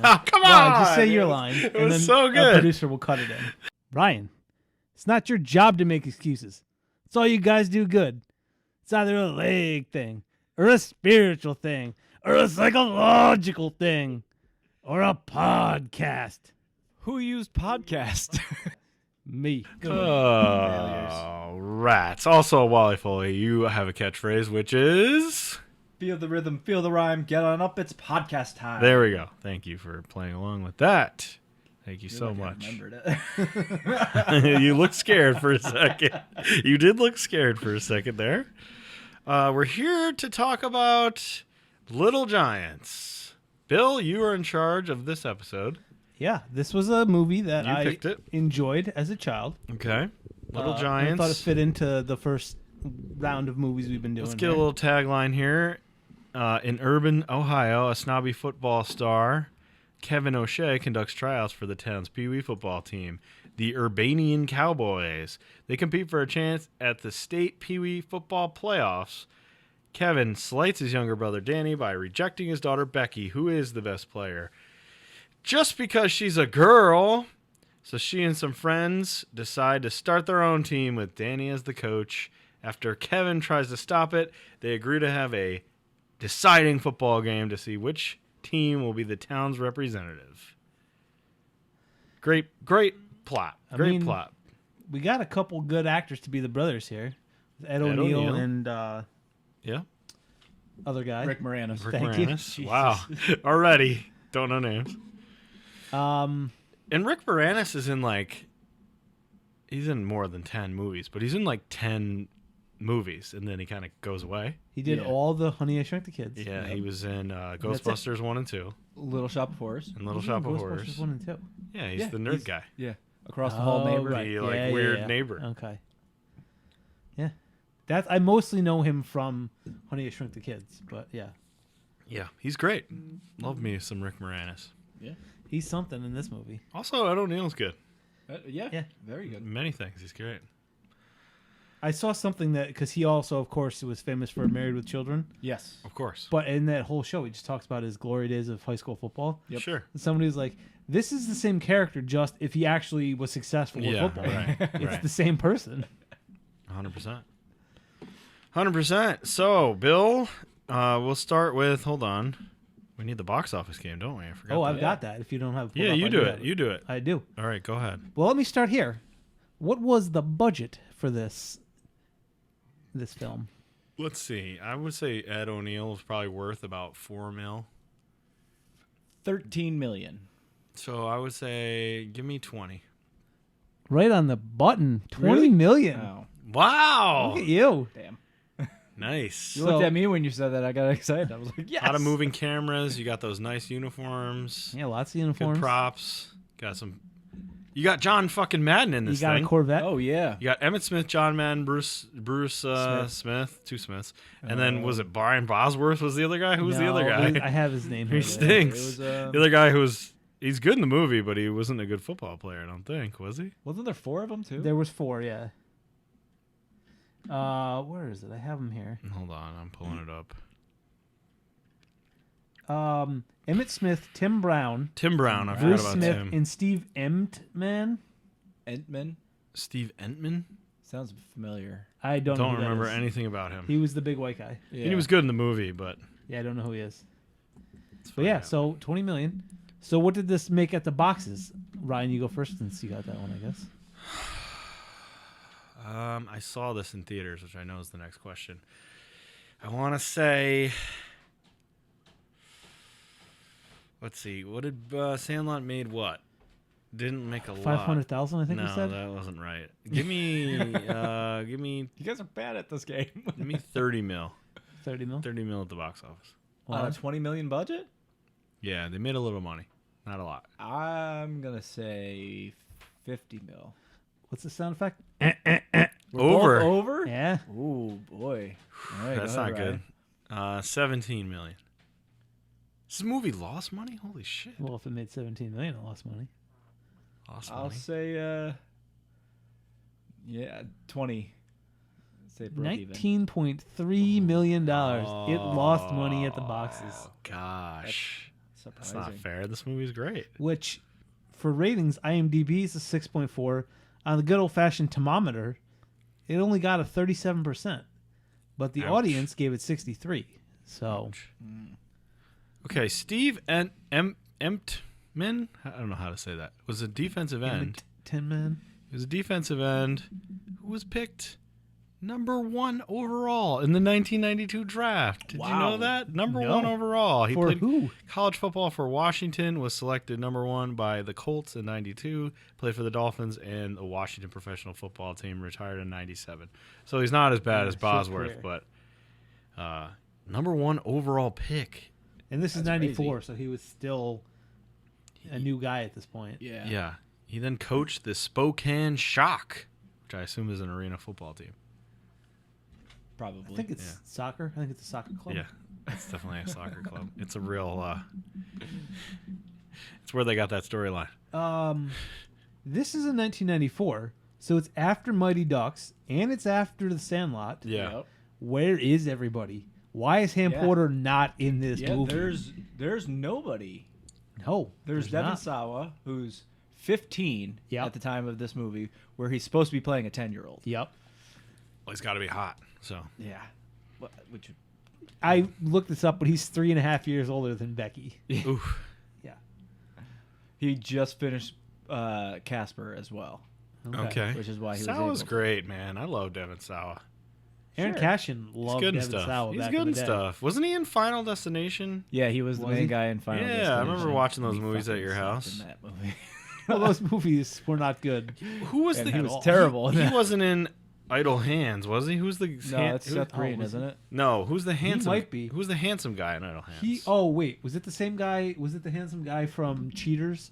Oh, come on! Ryan, just say your line. It and was then so Our good. producer will cut it in. Ryan, it's not your job to make excuses. It's all you guys do good. It's either a leg thing, or a spiritual thing, or a psychological thing, or a podcast. Who used podcast? Me. Oh, rats. Also, Wally Foley, you have a catchphrase, which is... Feel the rhythm, feel the rhyme, get on up, it's podcast time. There we go. Thank you for playing along with that. Thank you so much. Remembered it. You looked scared for a second. You did look scared for a second there. We're here to talk about Little Giants. Bill, you are in charge of this episode. Yeah, this was a movie that You I picked it. enjoyed as a child. Okay. Little I Giants. thought it fit into the first round of movies we've been doing. Let's get a little tagline here. In urban Ohio, a snobby football star, Kevin O'Shea, conducts tryouts for the town's Pee Wee football team, the Urbanian Cowboys. They compete for a chance at the state Pee Wee football playoffs. Kevin slights his younger brother Danny by rejecting his daughter Becky, who is the best player, just because she's a girl. So she and some friends decide to start their own team with Danny as the coach. After Kevin tries to stop it, they agree to have a deciding football game to see which team will be the town's representative. Great plot. Great plot. We got a couple good actors to be the brothers here. Ed O'Neill and Yeah. other guy. Rick Moranis. Rick Thank you. Moranis. Wow. Already. Don't know names. And Rick Moranis is in he's in more than 10 movies, but he's in 10 movies, and then he kind of goes away. He did all the Honey, I Shrunk the Kids. Yeah, he was in Ghostbusters 1 and 2 Little Shop of Horrors. and Little Shop of Horrors. Ghostbusters 1 and 2. Yeah, he's the nerd guy. Yeah. Across the hall neighbor. Right. The, weird neighbor. Okay. Yeah. I mostly know him from Honey, I Shrunk the Kids, but yeah. Yeah, he's great. Love me some Rick Moranis. Yeah. He's something in this movie. Also, Ed O'Neill's good. Yeah. Very good. Many things. He's great. I saw something that, because he also, of course, was famous for Married with Children, Yes. Of course. but in that whole show, he just talks about his glory days of high school football. Yep. Sure. And somebody was like, this is the same character, just if he actually was successful with Yeah, football. right. It's right. the same person. 100%. 100%. So, Bill, we'll start with, hold on. We need the box office game, don't we? I forgot. Oh, that. I've got that. If you don't have it pulled Yeah, up, you I do have it. You do it. I do. All right, go ahead. Well, let me start here. What was the budget for this film? Let's see. I would say Ed O'Neill is probably worth about $4 million. 13 million. So I would say give me 20. Right on the button. 20 Really? million. Oh, Wow. Look at you. damn. Nice. You So- looked at me when you said that. I got excited. I was like, yes. A lot of moving cameras. You got those nice uniforms. Yeah, lots of Good uniforms. props. Got some. You got John fucking Madden in You this got thing. a Corvette. Oh, yeah. You got Emmett Smith, John Madden, Bruce Smith, two Smiths, and then was it Brian Bosworth was the other guy? Who was the No, other guy? I have his name He here. stinks. It was, The other guy he's good in the movie, but he wasn't a good football player. I don't think, was he? Wasn't there 4 of them, too? There was 4, yeah. Where is it? I have him here. Hold on, I'm pulling it up. Emmett Smith, Tim Brown, Tim Brown. I forgot Bruce about Smith, Tim. and Steve Entman. Entman? Steve Entman. Sounds familiar. I don't know Don't who that remember is. anything about him. He was the big white guy. Yeah. And he was good in the movie, but Yeah, I don't know who he is. it's But fine. yeah, so 20 million. So what did this make at the boxes? Ryan, you go first since you got that one, I guess. I saw this in theaters, which I know is the next question. I want to say, let's see, what did Sandlot made? What didn't make a lot? 500,000, I think no, you said. that wasn't right. Give me, give me You guys are bad at this game. 30 mil. 30 mil. 30 mil at the box office. On a 20 million budget? Yeah, they made a little money, not a lot. I'm going to say 50 mil. What's the sound effect? We're Over. both over? Yeah. Ooh, boy. All right, That's go not ahead, good. Ryan. 17 million. This movie lost money? Holy shit! Well, if it made 17 million, it lost money. Lost I'll money. say, 20. Say broke even. $19.3 million. It lost money at the boxes. Oh, gosh. That's surprising. not fair. This movie's great. which for ratings, IMDb is a 6.4. On the good old-fashioned thermometer, it only got a 37%, but the Ouch. audience gave it 63. So Okay, Steve Emptman. I don't know how to say that. Was a defensive end. 10 man. He was a defensive end who was picked number 1 overall in the 1992 draft. Did you know Wow. that? Number No. 1 overall. He For played who? college football for Washington, was selected number 1 by the Colts in 92, played for the Dolphins and the Washington professional football team, retired in 97. So he's not as bad as short Bosworth, career. but number 1 overall pick. And this is That's 94, so he was still a new guy at this point. Yeah. Yeah. He then coached the Spokane Shock, which I assume is an arena football team. Probably. I think it's Yeah. soccer. I think it's a soccer club. Yeah, it's definitely a soccer club. It's a real. It's where they got that storyline. This is in 1994, so it's after Mighty Ducks and it's after The Sandlot. Yeah, Yep. Where is everybody? Why is Ham Yeah. Porter not in this Yeah, movie? there's nobody. No, There's Devin not. Sawa, who's 15 Yep. at the time of this movie, where he's supposed to be playing a 10-year-old. Yep. well, he's got to be hot. So Yeah. Which I looked this up, but he's 3.5 years older than Becky. oof. Yeah. he just finished Casper as well, Okay. which is why he was Sawa's able to. great, man. I love Devin Sawa. Aaron Sure. Cashin He's loved good and Devin stuff. Sawa He's back good in and the day. stuff. Wasn't he in Final Destination? Yeah, he was the Was main he? guy in Final Yeah, I Destination. remember watching those He movies at fucking your sucked house. in that movie. Well, those movies were not good. Who was And the? he at was all. terrible. He wasn't in Idle Hands, was he? Who's the? No, it's Seth Green, was isn't he? it? No, who's the handsome? might be. Who's the handsome guy in Idle Hands? He. Oh wait, was it the same guy? Was it the handsome guy from Cheaters?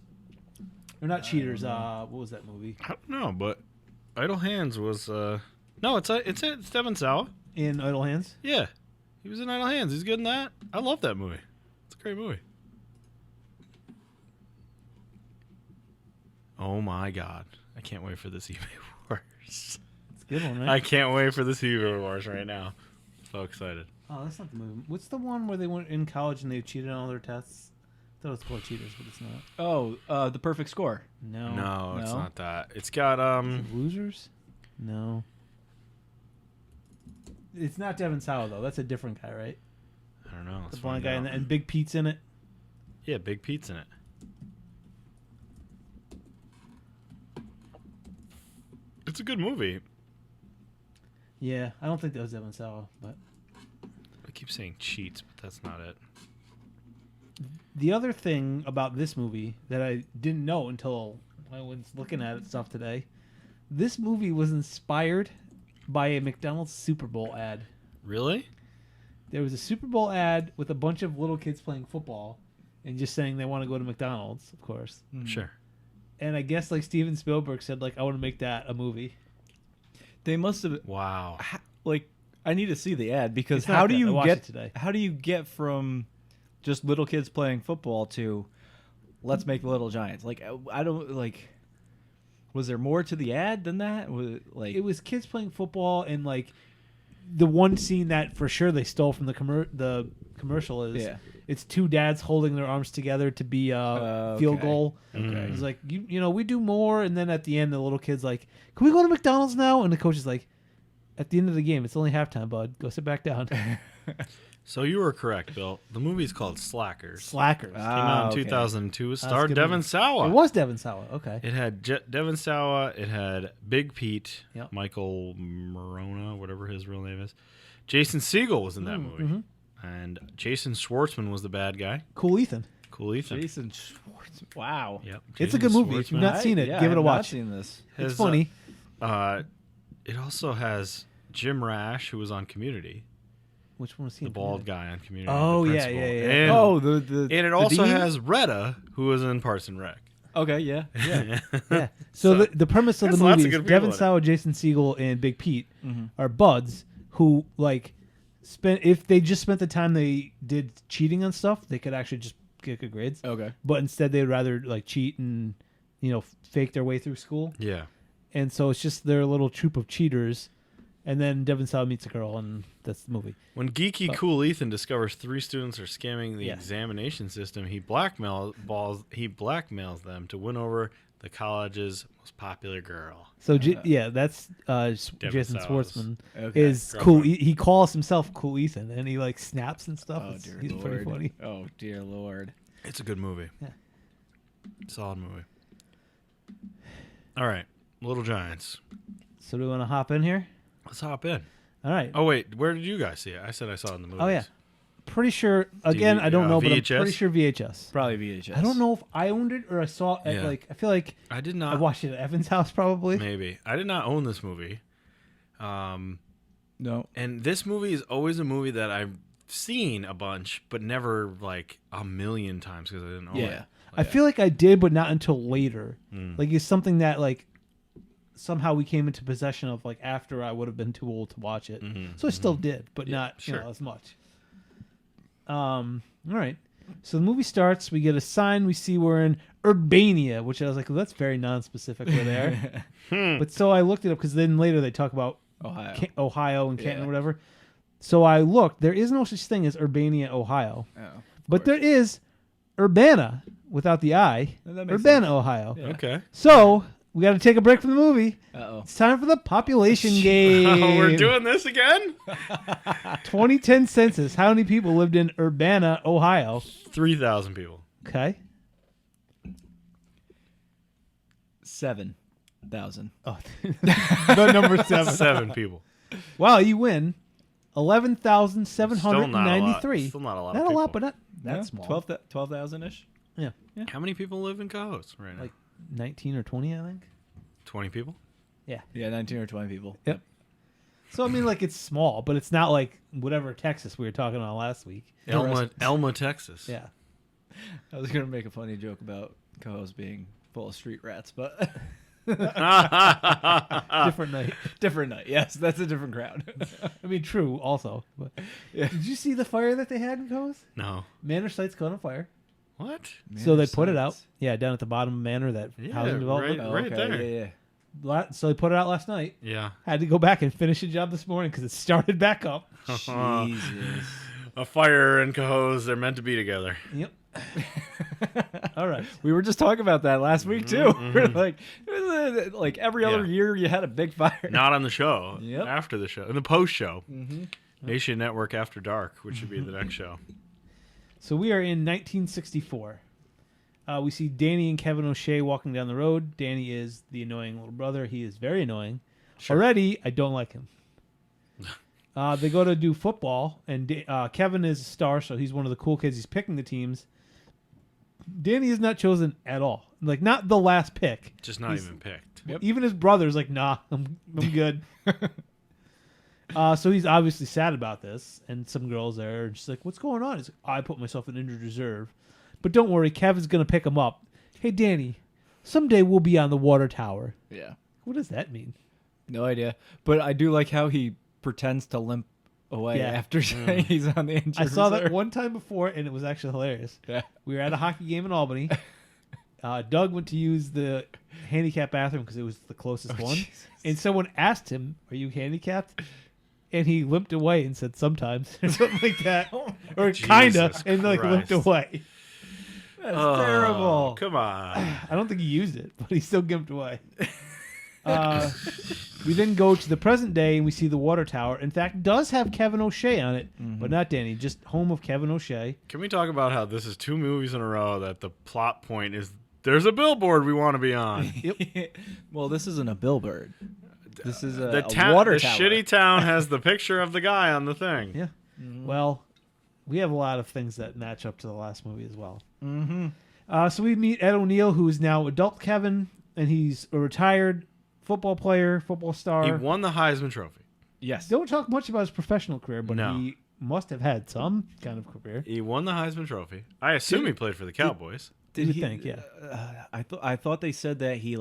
Or not Cheaters? What was that movie? I don't know, but Idle Hands was. No, it's Devin Sawa. In Idle Hands. Yeah, he was in Idle Hands. He's good in that. I love that movie. It's a great movie. Oh my god, I can't wait for this eBay Wars. It's a good one, right? I can't wait for this eBay Wars right now. So excited. Oh, that's not the movie. What's the one where they went in college and they cheated on all their tests? I thought it was called Cheaters, but it's not. Oh, The Perfect Score. No. No, it's No? not that. It's got Is it Losers? No. It's not Devin Sawa though. That's a different guy, right? I don't know. The Let's blonde find guy out. and Big Pete's in it. Yeah, Big Pete's in it. It's a good movie. Yeah, I don't think that was Devin Sawa, but I keep saying cheats, but that's not it. the other thing about this movie that I didn't know until I was looking at it stuff today, this movie was inspired by a McDonald's Super Bowl ad. Really? There was a Super Bowl ad with a bunch of little kids playing football and just saying they want to go to McDonald's, of course. Sure. And I guess like Steven Spielberg said, like, I want to make that a movie. They must have Wow. like. I need to see the ad because It's not how do good. I you watched it get today. how do you get from just little kids playing football to let's make Little Giants? Like I don't like. Was there more to the ad than that? Was it, like It was kids playing football, and like the one scene that for sure they stole from the commercial is Yeah. it's two dads holding their arms together to be a field Okay. goal. Okay. It's like you know we do more, and then at the end the little kid's like, "Can we go to McDonald's now?" And the coach is like, "At the end of the game, it's only halftime, bud. Go sit back down." So you were correct, Bill. The movie's called Slackers. Slackers. Came out in okay. 2002. It That's a starred good Devin movie. Sawa. It was Devin Sawa. Okay. It had Devin Sawa. It had Big Pete, Yep. Michael Morona, whatever his real name is. Jason Segel was in that movie. mhm. And Jason Schwartzman was the bad guy. Cool, Ethan. Cool Ethan. Jason Schwartz. Wow. Yep. It's a Jason good movie. If you've Schwartzman. not seen it, Yeah, give I it a have watch. Not seen this. It's His, funny. It also has Jim Rash, who was on Community, Which one was he? the in? bald guy on Community. Oh, the yeah, principal. yeah, yeah. And, Oh, the and it the also dean? has Retta, who was in Parks and Rec. Okay, yeah, yeah. Yeah. So the premise of the there's lots movie of is good people Devin in it. Sawa, Jason Segel, and Big Pete Mhm. are buds who like spent if they just spent the time they did cheating on stuff, they could actually just get good grades. Okay. But instead, they'd rather like cheat and fake their way through school. Yeah. And so it's just their little troop of cheaters, And then Devon Sawa meets a girl, and that's the movie. When geeky cool Ethan discovers 3 students are scamming the Yeah. examination system, he blackmails them to win over the college's most popular girl. So that's Devon Jason Sawa's Schwartzman Okay. is cool. Girlfriend. He calls himself Cool Ethan, and he like snaps and stuff. Oh It's- dear he's lord. pretty funny. Oh dear lord. It's a good movie. Yeah. Solid movie. All right. Little Giants. So do we want to hop in here? Let's hop in. All right. Oh, wait. Where did you guys see it? I said I saw it in the movies. Oh, yeah. Pretty sure. Again, I don't know, but I'm VHS? pretty sure VHS. Probably VHS. I don't know if I owned it or I saw it. Yeah. I feel like I did I not. watched it at Evan's house probably. Maybe. I did not own this movie. No. And this movie is always a movie that I've seen a bunch, but never like a million times because I didn't own it. Yeah. I feel like I did, but not until later. Mm. Like it's something that like somehow we came into possession of like after I would have been too old to watch it. So I still did, but not sure. as much. All right. So the movie starts. We get a sign. We see we're in Urbania, which I was like, well, that's very non-specific where they are. But so I looked it up because then later they talk about Ohio. Ohio and Canton Yeah. or whatever. So I looked. There is no such thing as Urbania, Ohio, Oh. but there is Urbana without the I. That makes Urbana, sense. Ohio. Yeah. Okay. So we got to take a break from the movie. Uh-oh. It's time for the population game. We're doing this again? 2010 census. How many people lived in Urbana, Ohio? 3,000 people. Okay. 7,000. Oh, the number 7. 7 people. Wow, you win. Still not a lot. 11,793. Still not a lot Not of a people. lot, but not that Yeah, small. 12,000-ish. Yeah. How many people live in Cohoes right now? Like 19 or 20, I think. 20 people? Yeah. Yeah, 19 or 20 people. Yep. So I mean, like it's small, but it's not like whatever Texas we were talking about last week. Elma, Texas. Yeah. I was going to make a funny joke about Cohoes being full of street rats, but Different night. different night. Yes, that's a different crowd. I mean, true. Also, but Yeah. did you see the fire that they had in Coast? No. Manor Site's caught on fire, What? so they put it out. Yeah, down at the bottom of Manor, that Yeah, housing development. right. Oh, okay. there. Yeah. So they put it out last night. Yeah. Had to go back and finish the job this morning because it started back up. Jesus. A fire and Cohoes, they're meant to be together. Yep. All right. We were just talking about that last week too. We're like, it was, like every other Yeah. year you had a big fire. Not on the show. Yep. After the show. In the post show. Mm-hmm. Nation Network After Dark, which should be the next show. So we are in 1964. We see Danny and Kevin O'Shea walking down the road. Danny is the annoying little brother. He is very annoying. Already, I don't like him. They go to do football, and Kevin is a star, so he's one of the cool kids. He's picking the teams. Danny is not chosen at all. Like, not the last pick. Just not He's- even picked. Yep. Even his brother's like, nah, I'm good. So he's obviously sad about this, and some girls there are just like, what's going on? He's like, I put myself in injured reserve. But don't worry, Kevin's going to pick him up. Hey, Danny, someday we'll be on the water tower. Yeah. What does that mean? No idea. But I do like how he pretends to limp away Yeah. after saying he's on the injured I saw that reserve. one time before, and it was actually hilarious. Yeah. We were at a hockey game in Albany. Doug went to use the handicap bathroom because it was the closest one. Jesus. And someone asked him, are you handicapped? And he limped away and said, sometimes, or something like that. Or kinda, Jesus and like limped Christ. away. That's Oh, terrible. Come on. I don't think he used it, but he still gimped away. We then go to the present day and we see the water tower. In fact, does have Kevin O'Shea on it, but not Danny. Just home of Kevin O'Shea. Can we talk about how this is 2 movies in a row that the plot point is there's a billboard we want to be on? Well, this isn't a billboard. This is a The water the tower. shitty town has the picture of the guy on the thing. Yeah. Well, we have a lot of things that match up to the last movie as well. Mm-hmm. So we meet Ed O'Neill, who is now adult Kevin, and he's a retired football player, football star. He won the Heisman Trophy. Yes. Don't talk much about his professional career, but No. he must have had some kind of career. He won the Heisman Trophy. I assume he played for the Cowboys. You would think, yeah. I thought they said that he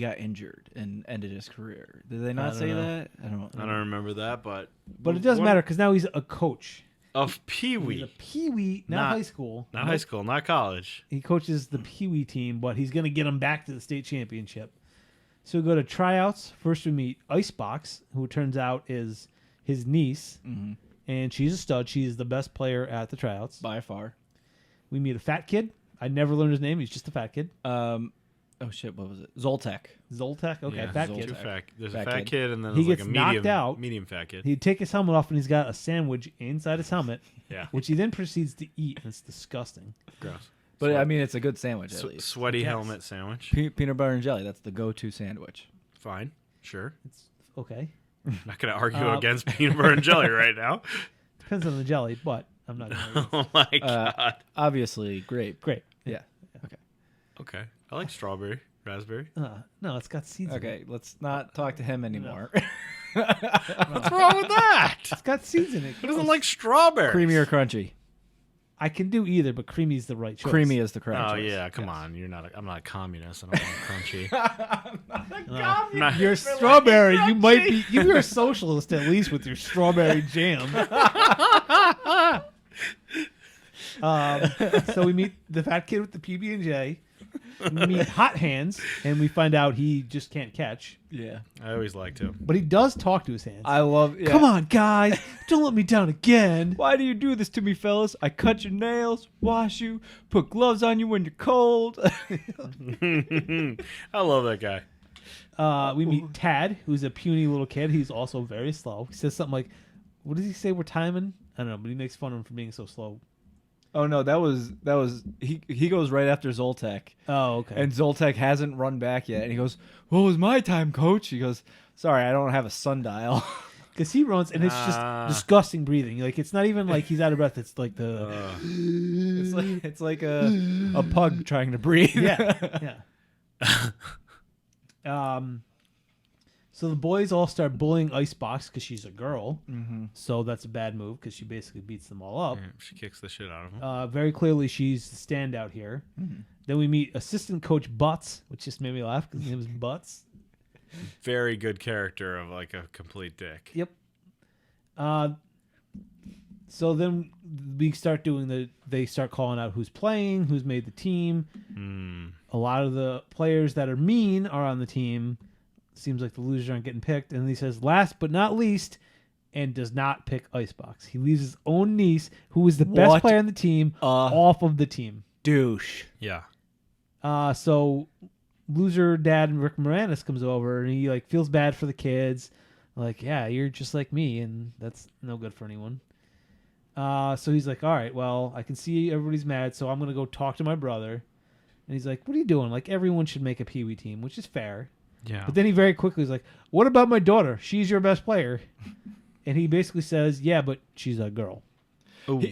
got injured and ended his career. Did they not don't say know. that? I don't. I don't remember that, but But it doesn't matter because now he's a coach. Of Pee He's a Wee, Pee-wee, not high school. not high school, not college. He coaches the Pee-wee team, but he's going to get them back to the state championship. So we go to tryouts. First we meet Icebox, who it turns out is his niece, and she's a stud. She's the best player at the tryouts. By far. We meet a fat kid. I never learned his name. He's just a fat kid. Oh shit, what was it? Zoltek. Zoltek. Okay, Yeah, fat Zoltek. kid. There's Fat a fat kid. kid, and then He there's like gets a knocked out. medium fat kid. He'd take his helmet off, and he's got a sandwich inside his helmet, Yeah, which he then proceeds to eat, and it's disgusting. gross. But I mean, it's a good sandwich at least. Sweaty Yes. helmet sandwich. Peanut butter and jelly. That's the go-to sandwich. Fine, sure. It's okay. I'm not gonna argue against peanut butter and jelly right now. Depends on the jelly, but I'm not going to. Oh my god. Obviously, grape. Great. Yeah. Okay. Okay, I like strawberry, raspberry. No, it's got seeds in it. Okay. Let's not talk to him anymore. What's wrong with that? It's got seeds in it. Who doesn't like strawberry? Creamy or crunchy? I can do either, but creamy is the right choice. Creamy is the correct Oh choice. yeah, come Yes. on. I'm not a communist. I don't want crunchy. Not- You're strawberry. You might be. You're a socialist at least with your strawberry jam. So we meet the fat kid with the PB and J. We meet Hot Hands, and we find out he just can't catch, Yeah. I always liked him. but he does talk to his hands. I love. Yeah. Come on, guys! Don't let me down again. Why do you do this to me, fellas? I cut your nails, wash you, put gloves on you when you're cold. I love that guy. We meet Tad, who's a puny little kid. He's also very slow. He says something like, "What does he say? We're timing." I don't know, but he makes fun of him for being so slow. Oh no, that was he goes right after Zoltek. Oh, okay. And Zoltek hasn't run back yet. And he goes, "What was my time, coach?" He goes, "Sorry, I don't have a sundial." Because he runs, and it's just disgusting breathing. Like, it's not even like he's out of breath. It's like the... it's like a pug trying to breathe. yeah. So the boys all start bullying Icebox because she's a girl. Mm-hmm. So that's a bad move because she basically beats them all up. Yeah, she kicks the shit out of him. Very clearly, she's the standout here. Then we meet assistant coach Butts, which just made me laugh because his name is Butts. Very good character of like a complete dick. Yep. So then we start doing they start calling out who's playing, who's made the team. A lot of the players that are mean are on the team. Seems like the losers aren't getting picked. And he says, last but not least, and does not pick Icebox. He leaves his own niece, who is the best What? player on the team, off of the team. Douche. Yeah. So loser dad and Rick Moranis comes over, and he like feels bad for the kids. Like, yeah, you're just like me, and that's no good for anyone. So he's like, all right, well, I can see everybody's mad, so I'm going to go talk to my brother. And he's like, what are you doing? Like, everyone should make a Pee-wee team, which is fair. Yeah. But then he very quickly is like, what about my daughter? She's your best player. And he basically says, yeah, but she's a girl. Ooh.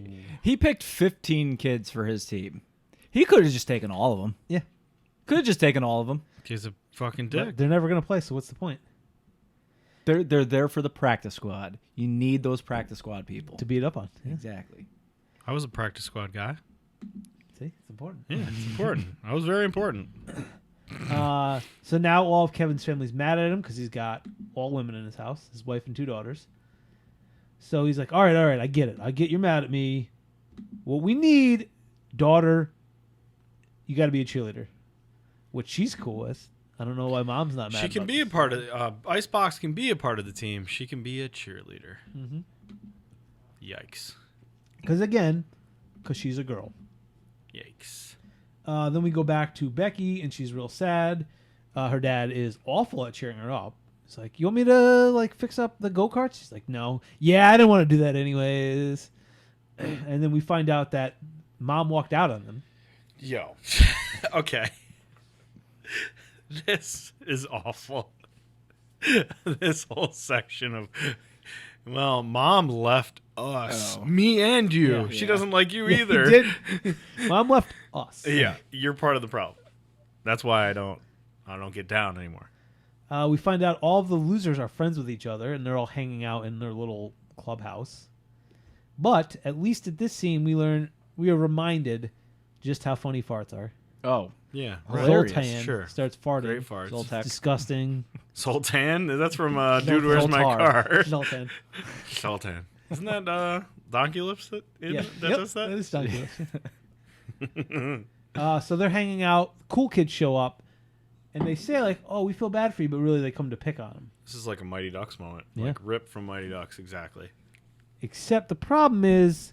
He picked 15 kids for his team. He could have just taken all of them. Yeah. Could have just taken all of them. He's a fucking dick. But they're never going to play, so what's the point? They're there for the practice squad. You need those practice squad people. To beat up on. Yeah. Exactly. I was a practice squad guy. See, it's important. Yeah, it's important. I was very important. So now all of Kevin's family's mad at him because he's got all women in his house, his wife and 2 daughters. So he's like, all right, I get it. I get you're mad at me. What we need, daughter, you got to be a cheerleader, which she's cool with. I don't know why mom's not mad. She can about be a this. part of Icebox can be a part of the team. She can be a cheerleader. Mm-hmm. Yikes. Because she's a girl. Yikes. Then we go back to Becky, and she's real sad. Her dad is awful at cheering her up. It's like, you want me to like fix up the go-karts? She's like, no. Yeah, I didn't want to do that anyways. And then we find out that mom walked out on them. Yo. Okay. This is awful. This whole section of, well, mom left us, me and you. Yeah. She Yeah. doesn't like you Yeah, he either. did. Mom left us. Yeah, you're part of the problem. That's why I don't get down anymore. We find out all of the losers are friends with each other, and they're all hanging out in their little clubhouse. But at least at this scene, we are reminded just how funny farts are. Oh, Yeah, Hilarious. Zoltan Sure. starts farting. Great farts. Zoltek. Disgusting. Sultan? That's from Dude, Where's My Zoltar. Car? Zoltan. Sultan. Isn't that Donkey Lips that Yeah. does that? That is Donkey Lips. So they're hanging out. Cool kids show up. And they say like, "Oh, we feel bad for you," but really they come to pick on him. This is like a Mighty Ducks moment. Yeah. Like ripped from Mighty Ducks, exactly. Except the problem is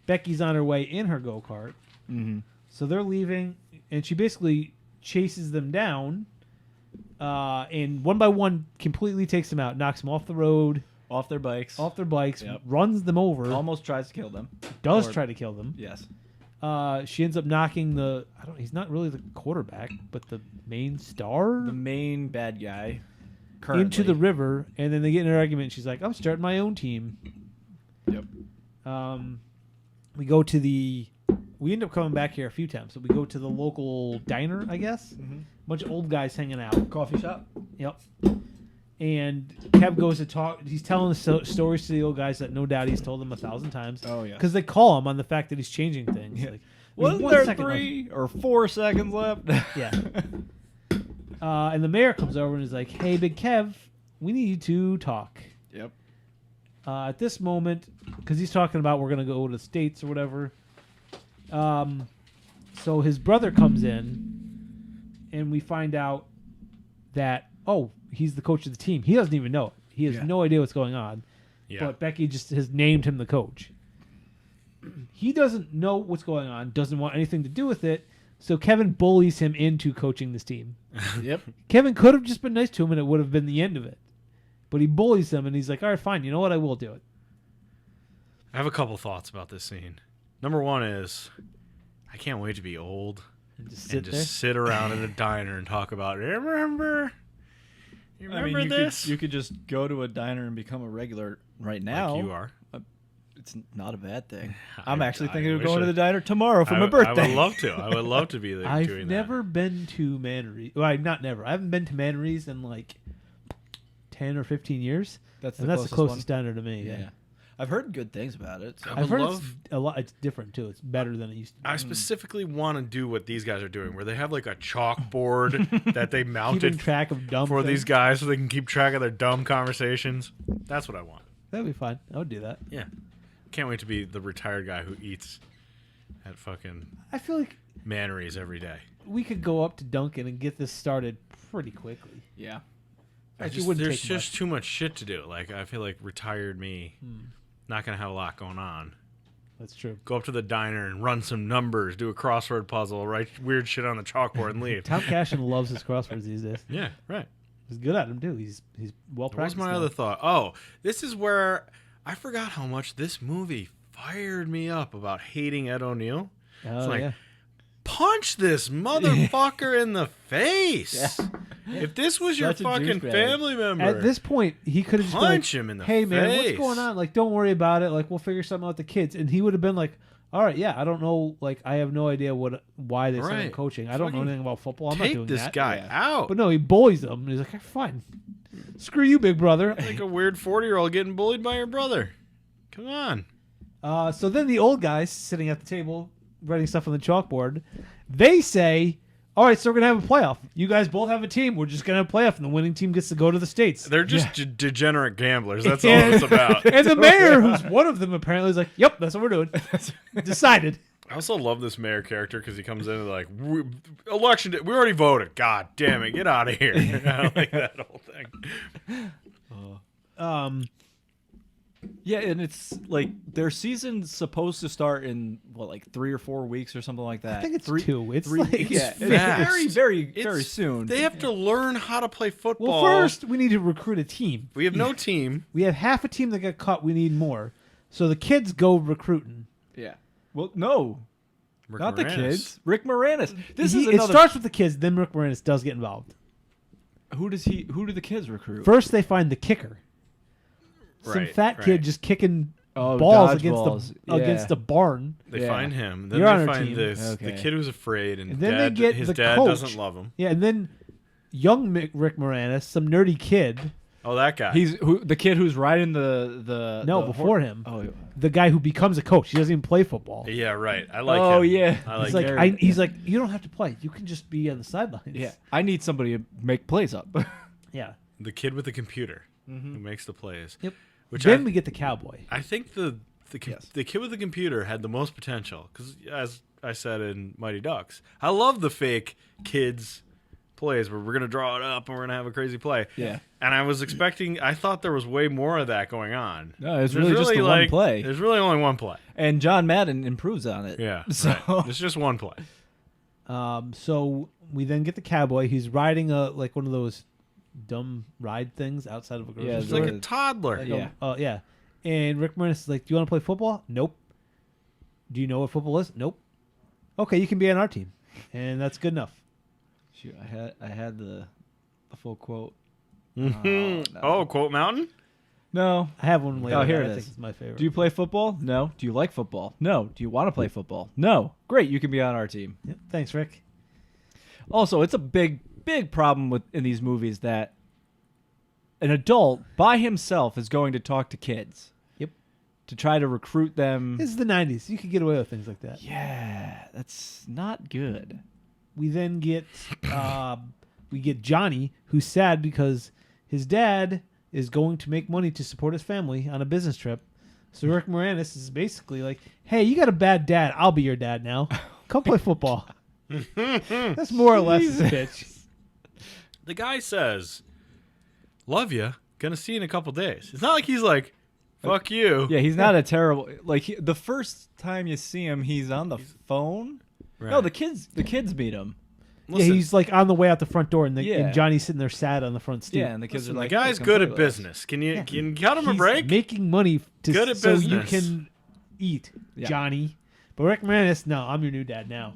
Becky's on her way in her go-kart. Mm-hmm. So they're leaving, and she basically chases them down, and one by one completely takes them out, knocks them off the road, Off their bikes. off their bikes, Yep. runs them over, Almost tries to kill them. does or- try to kill them. Yes. She ends up knocking he's not really the quarterback, but the main star The main bad guy. Currently. into the river, and then they get in an argument. And she's like, "I'm starting my own team." Yep. We end up coming back here a few times. So we go to the local diner, I guess. Bunch of old guys hanging out. Coffee shop. Yep. And Kev goes to talk. He's telling the stories to the old guys that no doubt he's told them 1,000 times. Oh, yeah. Because they call him on the fact that he's changing things. Yeah. Like, Wasn't 1 there second left. 3 or 4 seconds left? Yeah. And the mayor comes over and is like, "Hey, Big Kev, we need to talk." Yep. At this moment, because he's talking about we're going to go to the States or whatever. So his brother comes in, and we find out that, he's the coach of the team. He doesn't even know it. He has Yeah. no idea what's going on. Yeah. But Becky just has named him the coach. He doesn't know what's going on, doesn't want anything to do with it. So Kevin bullies him into coaching this team. Yep. Kevin could have just been nice to him, and it would have been the end of it. But he bullies him, and he's like, "All right, fine. You know what? I will do it." I have a couple thoughts about this scene. Number one is, I can't wait to be old And just and sit just sit around in a diner and talk about, remember this? You could just go to a diner and become a regular right now. Like you are. It's not a bad thing. I'm actually I thinking of wish going to I- the diner tomorrow for I, my birthday. I would love to. I would love to be there I've doing never been to Manneries. Well, not never. I haven't been to Manneries in like 10 or 15 years. That's the And that's the closest closest diner to me. one. Yeah. I've heard good things about it. So. I I've would heard love- it's a lot. It's different too. It's better than it used to be. I specifically want to do what these guys are doing, where they have like a chalkboard that they Keeping mounted track of dumb for things. these guys so they can keep track of their dumb conversations. That's what I want. That'd be fun. I would do that. Yeah. Can't wait to be the retired guy who eats at fucking I feel like Manneries every day. we could go up to Duncan and get this started pretty quickly. Yeah. Actually, it wouldn't There's take just much. too much shit to do. Like, I feel like retired me, not going to have a lot going on. That's true. Go up to the diner and run some numbers, do a crossword puzzle, write weird shit on the chalkboard and leave. Tom Cashin loves his crosswords these days. Yeah, right. He's good at them too. He's well What was practiced. my now. other thought? Oh, this is where I forgot how much this movie fired me up about hating Ed O'Neill. Oh, It's like, yeah. punch this motherfucker in the face. If this was your Such a fucking douchebag. family member, At this point, he could have just been punch like, him in the "Hey man, what's face." going on? Like, don't worry about it. Like, we'll figure something out with the kids." And he would have been like, "All right, yeah, I don't know. Like, I have no idea why they sent him Right. coaching. I don't know Fucking anything about football. I'm not take doing this that." guy Yeah. out. But no, he bullies them. And he's like, "Fine, screw you, big brother." Like a weird 40-year-old getting bullied by your brother. Come on. So then the old guys sitting at the table writing stuff on the chalkboard, they say, "All right, so we're gonna have a playoff. You guys both have a team. We're just gonna have a playoff, and the winning team gets to go to the States." They're just degenerate gamblers. That's all And- it's about. And the mayor, who's one of them, apparently is like, "Yep, that's what we're doing." Decided. I also love this mayor character because he comes in and like, election day, we already voted. God damn it, get out of here. I like that whole thing. Yeah, and it's like their season's supposed to start in like 3 or 4 weeks or something like that. I think it's three, 2. It's 3 like weeks. Yeah, it's fast. very It's- soon. They have to learn how to play football. Well, first we need to recruit a team. we have no team. We have half a team that got cut. We need more. So the kids go recruiting. Yeah. Well, no, Rick not the Moranis. kids. Rick Moranis. This He- is it another. starts with the kids, then Rick Moranis does get involved. Who do the kids recruit? First, they find the kicker. Some Right, fat right. kid just kicking Oh, balls dodgeballs. against Yeah. the barn. They Yeah. find him. Then You're on they our find team. this. The Okay. kid who's afraid, and, And then dad, they get his the dad coach. doesn't love him. Yeah, and then young Rick Moranis, some nerdy kid. Oh, that guy. He's the kid who's riding the No, the before him. Oh, The guy who becomes a coach. He doesn't even play football. yeah, right. I like Oh, him. yeah. I like He's like, him. he's like, you don't have to play. You can just be on the sidelines. yeah. I need somebody to make plays up. Yeah. The kid with the computer who makes the plays. Yep. Which Then I, we get the cowboy. I think the Yes. the kid with the computer had the most potential because, as I said in Mighty Ducks, I love the fake kids plays where we're gonna draw it up and we're gonna have a crazy play. Yeah. And I thought there was way more of that going on. No, it's There's really just the one like, play. There's really only one play. And John Madden improves on it. Yeah, So right. It's just one play. So we then get the cowboy. He's riding like one of those dumb ride things outside of a grocery Yeah, It's store. like a toddler. Like Yeah. yeah. And Rick Moranis is like, "Do you want to play football?" Nope. Do you know what football is? Nope. Okay, you can be on our team, and that's good enough. shoot, I had the full quote. Mhm. no. Oh, Quote Mountain? No, I have one later. Oh, here that it I is. think it's my favorite. Do you play football? No. Do you like football? No. Do you want to play football? No. Great, you can be on our team. Yep, thanks, Rick. Also, it's a big problem in these movies that an adult by himself is going to talk to kids. Yep. To try to recruit them. This is the '90s. You could get away with things like that. Yeah, that's not good. We then get Johnny, who's sad because his dad is going to make money to support his family on a business trip. So Rick Moranis is basically like, "Hey, you got a bad dad. I'll be your dad now. Come play football." That's more or less his pitch. The guy says, "Love you. Gonna see you in a couple days." It's not like he's like, "Fuck you." Yeah, he's not a terrible the first time you see him, he's on the phone. Right. No, the kids meet him. Listen, Yeah, he's like on the way out the front door, and, Yeah. and Johnny's sitting there sad on the front stoop. Yeah, and the kids listen, are like, the guy's "Hey, come good play at with us." business. Can you cut him a He's break? making money Good at so you business. can eat, Yeah. Johnny. But Rick Moranis, no, I'm your new dad now.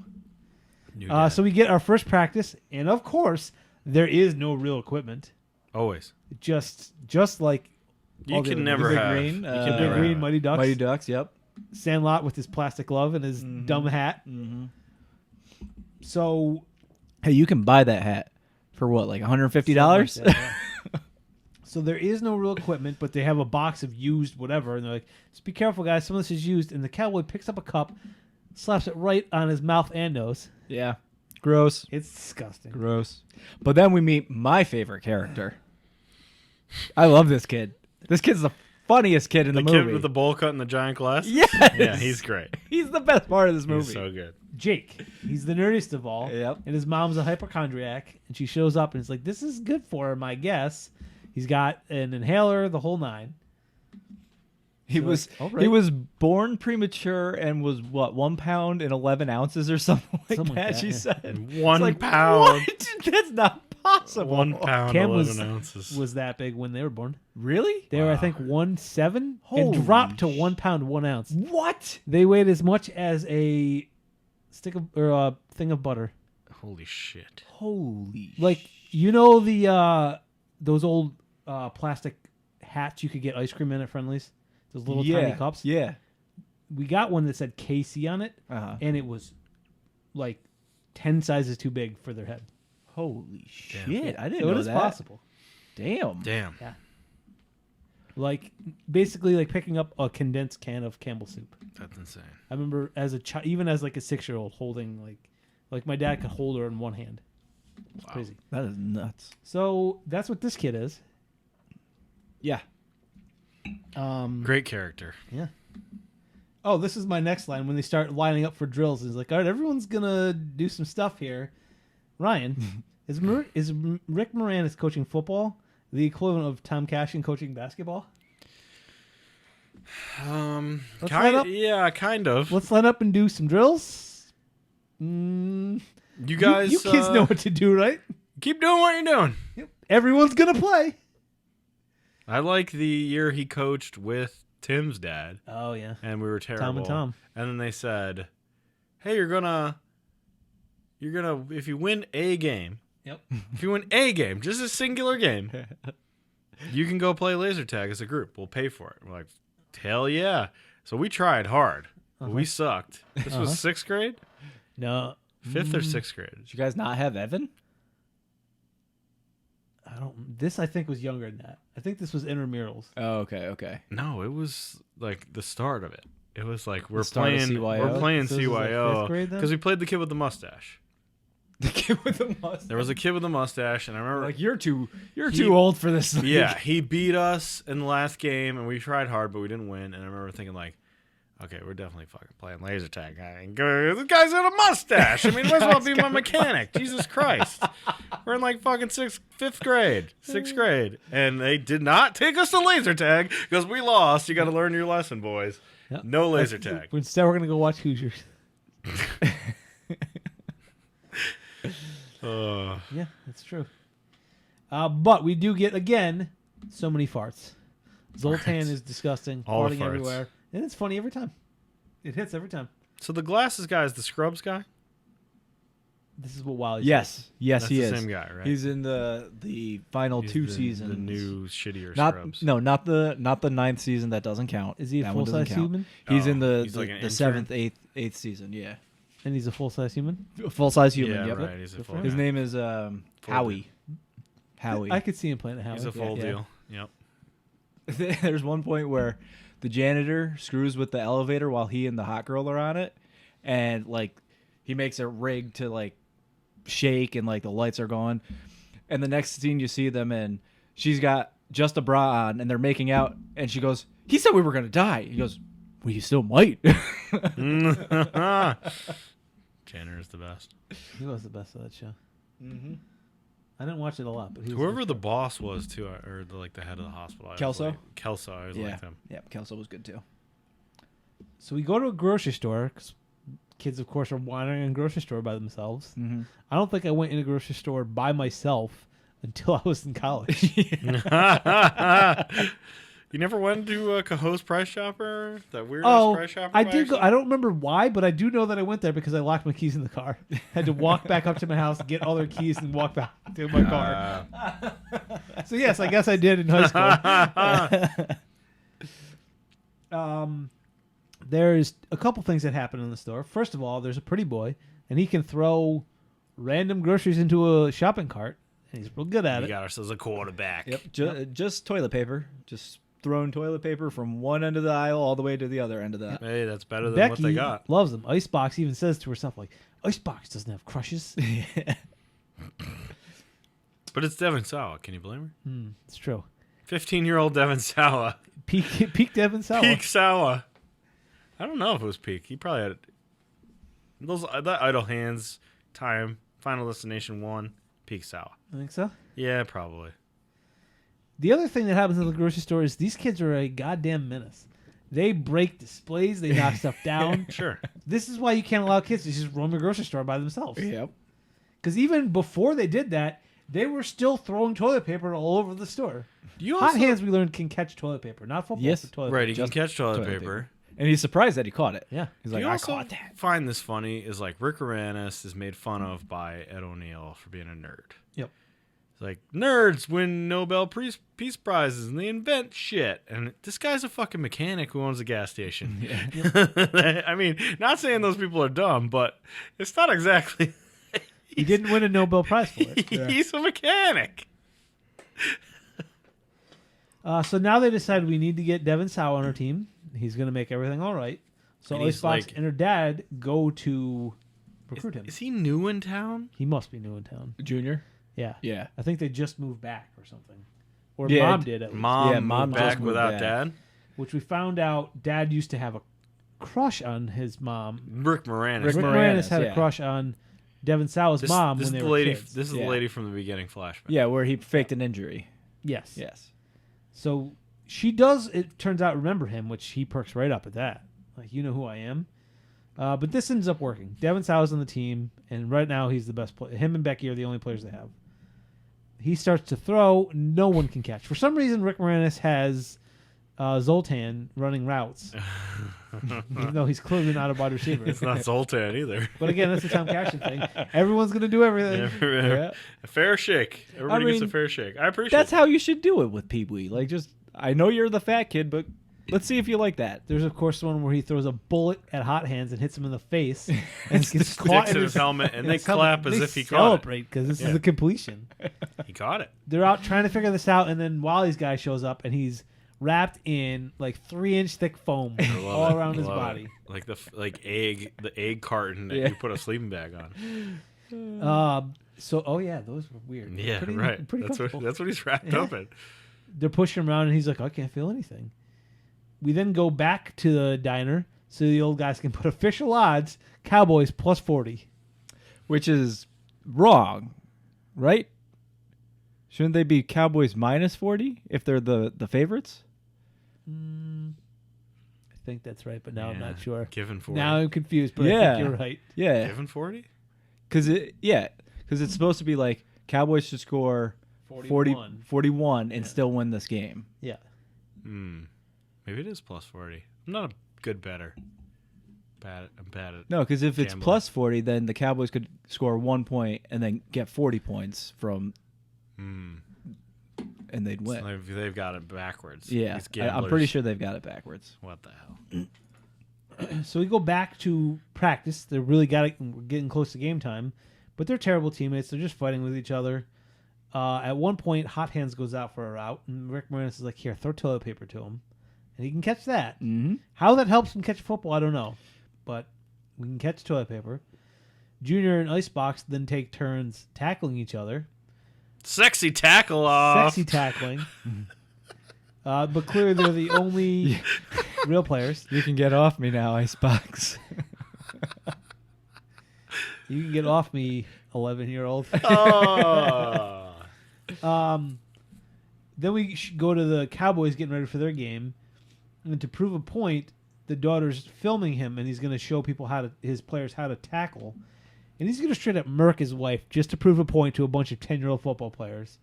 New dad. So we get our first practice, and of course, there is no real equipment. Always. Just like You all the can other never Big have. Green, you uh, can Big never Green, have. Mighty Ducks, Mighty Ducks, yep. Sandlot with his plastic glove and his dumb hat. Mm-hmm. So Hey, you can buy that hat for what, like $150? something like that, yeah. So there is no real equipment, but they have a box of used whatever, and they're like, "Just be careful, guys. Some of this is used." And the cowboy picks up a cup, slaps it right on his mouth and nose. Yeah. Gross. It's disgusting. Gross. But then we meet my favorite character. I love this kid. This kid's the funniest kid in the, The movie. kid with the bowl cut and the giant glass? Yes. Yeah, he's great. He's the best part of this He's movie. so good. Jake, he's the nerdiest of all. Yep. And his mom's a hypochondriac, and she shows up and it's like, "This is good for him, I guess." He's got an inhaler, the whole nine. He You're was like, all right. he was born premature and was what, 1 pound and 11 ounces or something like Something like that. that, She yeah. said And It's 1 like, pound. What? That's not possible. 1 pound, Cam 11 ounces. was that big when they were born. Really? They were, I Wow. think, 1.7 Holy and dropped to 1 pound 1 ounce. What? They weighed as much as a stick of or a thing of butter. Holy shit. Holy. Like, you know the those old plastic hats you could get ice cream in at Friendly's? Those little tiny cups? Yeah. We got one that said KC on it, Uh-huh. and it was like 10 sizes too big for their head. Holy Damn. shit! I didn't So know it is that. possible. Damn. Damn. Like, basically like picking up a condensed can of Campbell's soup. That's insane. I remember as a child, even as like a 6-year-old, holding like my dad could hold her in one hand. It's Wow. crazy. That is nuts. So that's what this kid is. Yeah. Great character. Yeah. Oh, this is my next line when they start lining up for drills. It's like, all right, everyone's gonna do some stuff here. Ryan, is Rick Moranis coaching football the equivalent of Tom Cashin coaching basketball? Let's line up. Yeah, kind of. Let's line up and do some drills. Mm, You guys, you kids know what to do, right? keep doing what you're doing. Yep. Everyone's gonna play. I like the year he coached with Tim's dad, Oh yeah. and we were terrible. Tom and Tom. And then they said, "Hey, you're gonna, if you win a game, Yep. if you win a game, just a singular game, you can go play laser tag as a group. We'll pay for it." We're like, "Hell yeah!" So we tried hard, but we sucked. This was 6th grade, No, 5th or 6th grade. Did you guys not have Evan? I don't. This I think was younger than that. I think this was intramurals. Oh, okay. No, it was like the start of it. It was like we're start of playing CYO? So this is like CYO 5th grade then? because we played the kid with the mustache. The kid with the mustache. There was a kid with a mustache, and I remember Like you're too He- too old for this. league. yeah, he beat us in the last game, and we tried hard, but we didn't win. And I remember thinking like, Okay, we're definitely fucking playing laser tag. This guy's got a mustache. I mean, might as well be my mechanic. Jesus Christ. We're in like fucking fifth grade, sixth grade. And they did not take us to laser tag because we lost. You got to learn your lesson, boys. Yep. No laser tag. Instead, we're going to go watch Hoosiers. Yeah, that's true. But we do get, again, so many farts. Zoltan Right. is disgusting, All the farting farts. everywhere. And it's funny every time. It hits every time. So the glasses guy is the Scrubs guy? This is what Wally Yes, yes, That's he the is. same guy, right? He's in the final He's two the, seasons. The new shittier not Scrubs. not the ninth season. That doesn't count. Is he a That one full-size doesn't count. human? He's Oh, in the he's like an the intern? seventh, eighth season. Yeah, And he's a full-size human? full size human. Yeah, Yep. right. He's a Good full for His guy. name is Howie. Howie. I could see him playing a Howie. He's a full Yeah. deal. Yep. There's one point where the janitor screws with the elevator while he and the hot girl are on it, and like he makes a rig to like shake and like the lights are going, and the next scene you see them in, she's got just a bra on and they're making out, and she goes, "He said we were gonna die." He goes, "Well, you still might." Tanner is the best. He was the best of that show. I didn't watch it a lot, but he was Whoever the boss was, too, or the head of the hospital. I always Kelso? liked- Kelso, I always Yeah, liked him. yeah. Kelso was good too. So we go to a grocery store because kids, of course, are wandering in a grocery store by themselves. Mm-hmm. I don't think I went in a grocery store by myself until I was in college. You never went to Cahoe's Price Chopper? That weird Price Chopper? I by did go. accident? I don't remember why, but I do know that I went there because I locked my keys in the car. Had to walk back up to my house, get all their keys, and walk back to my car. So yes, I guess I did in high school. There's a couple things that happen in the store. First of all, there's a pretty boy, and he can throw random groceries into a shopping cart, and he's real good at We it. got ourselves a quarterback. Yep. Just toilet paper. Just throwing toilet paper from one end of the aisle all the way to the other end of that. Hey, that's better than Becky what they got. loves them. Icebox even says to herself, like, Icebox doesn't have crushes. But it's Devin Sawa. Can you blame her? It's true. 15-year-old Devin Sawa. Peak Devin Sawa. Peak Sawa. I don't know if it was peak. He probably had that Idle Hands, Time, Final Destination 1, Peak Sawa. I think so. Yeah, probably. The other thing that happens in the grocery store is these kids are a goddamn menace. They break displays. They knock stuff down. Sure. This is why you can't allow kids to just roam the grocery store by themselves. Yep. Because even before they did that, they were still throwing toilet paper all over the store. You Hot also, hands, we learned, can catch toilet paper. Not football, Yes. but toilet right, paper. you can Just catch toilet toilet paper. paper. And he's surprised that he caught it. Yeah. He's Do like, you I also caught that. find this funny is like Rick Moranis is made fun of by Ed O'Neill for being a nerd. Yep. It's like, nerds win Nobel Peace Prizes and they invent shit. And this guy's a fucking mechanic who owns a gas station. I mean, not saying those people are dumb, but it's not exactly. He didn't win a Nobel Prize for it. He's a mechanic. So now they decide we need to get Devin Sawa on our team. He's going to make everything all right. So And he's Icebox like- and her dad go to recruit him. Is he new in town? He must be new in town. Junior? Yeah. Yeah. I think they just moved back or something. Or Yeah, mom did at least. Mom, Yeah, Mom moved just back moved without back. dad. Which we found out dad used to have a crush on his mom. Rick Moranis. Rick Moranis, Moranis had yeah. a crush on Devin Sawa's mom this when is they the were lady. kids. This is Yeah. the lady from the beginning flashback. Yeah, where he faked an injury. Yes. Yes. So she does, it turns out, remember him, which he perks right up at that. Like, you know who I am. But this ends up working. Devin Sawa's on the team, and right now he's the best player. Him and Becky are the only players they have. He starts to throw. No one can catch. For some reason, Rick Moranis has Zoltan running routes, even though he's clearly not a wide receiver. It's not Zoltan either. But again, that's the Tom Cashin thing. Everyone's going to do everything. Yeah. A fair shake. Everybody gets a mean, fair shake. I appreciate That's it. how you should do it with Pee Wee. Like, just, I know you're the fat kid, but let's see if you like that. There's, of course, one where he throws a bullet at Hot Hands and hits him in the face. And gets Sticks caught in in his helmet, and they his helmet. clap as They if he caught celebrate because this Yeah. is the completion. it. He caught it. They're out trying to figure this out, and then Wally's guy shows up, and he's wrapped in like 3-inch thick foam Love all it. around his Love body. it. Like the egg carton that Yeah. you put a sleeping bag on. Oh yeah, those were weird. Yeah, Pretty- right. Pretty That's comfortable. what he's wrapped Yeah. up in. They're pushing him around, and he's like, I can't feel anything. We then go back to the diner. so the old guys can put official odds. Cowboys plus 40. Which is wrong, right? Shouldn't they be Cowboys minus 40 if they're the favorites? I think that's right, but now I'm not sure. Given 40. Now I'm confused, but I Yeah. think you're right. Yeah, Given 40? because it's supposed to be like Cowboys should score 41 and still win this game. Yeah. Maybe it is plus 40. I'm not a good better. I'm bad at No, because if it's Gambling. plus 40, then the Cowboys could score 1 point and then get 40 points from, and they'd win. So they've got it backwards. Yeah, These I'm gamblers. pretty sure they've got it backwards. What the hell? So we go back to practice. They're really getting close to game time, but they're terrible teammates. They're just fighting with each other. At one point, Hot Hands goes out for a route, and Rick Moranis is like, "Here, throw toilet paper to him," and he can catch that. Mm-hmm. How that helps him catch a football, I don't know, but we can catch toilet paper. Junior and Icebox then take turns tackling each other. Sexy tackle off. Sexy tackling. But clearly they're the only real players. You can get off me now, Icebox. You can get off me, 11-year-old. Oh. Then we go to the Cowboys getting ready for their game. And to prove a point, the daughter's filming him, and he's going to show people his players how to tackle. And he's going to straight up murk his wife just to prove a point to a bunch of 10-year-old football players.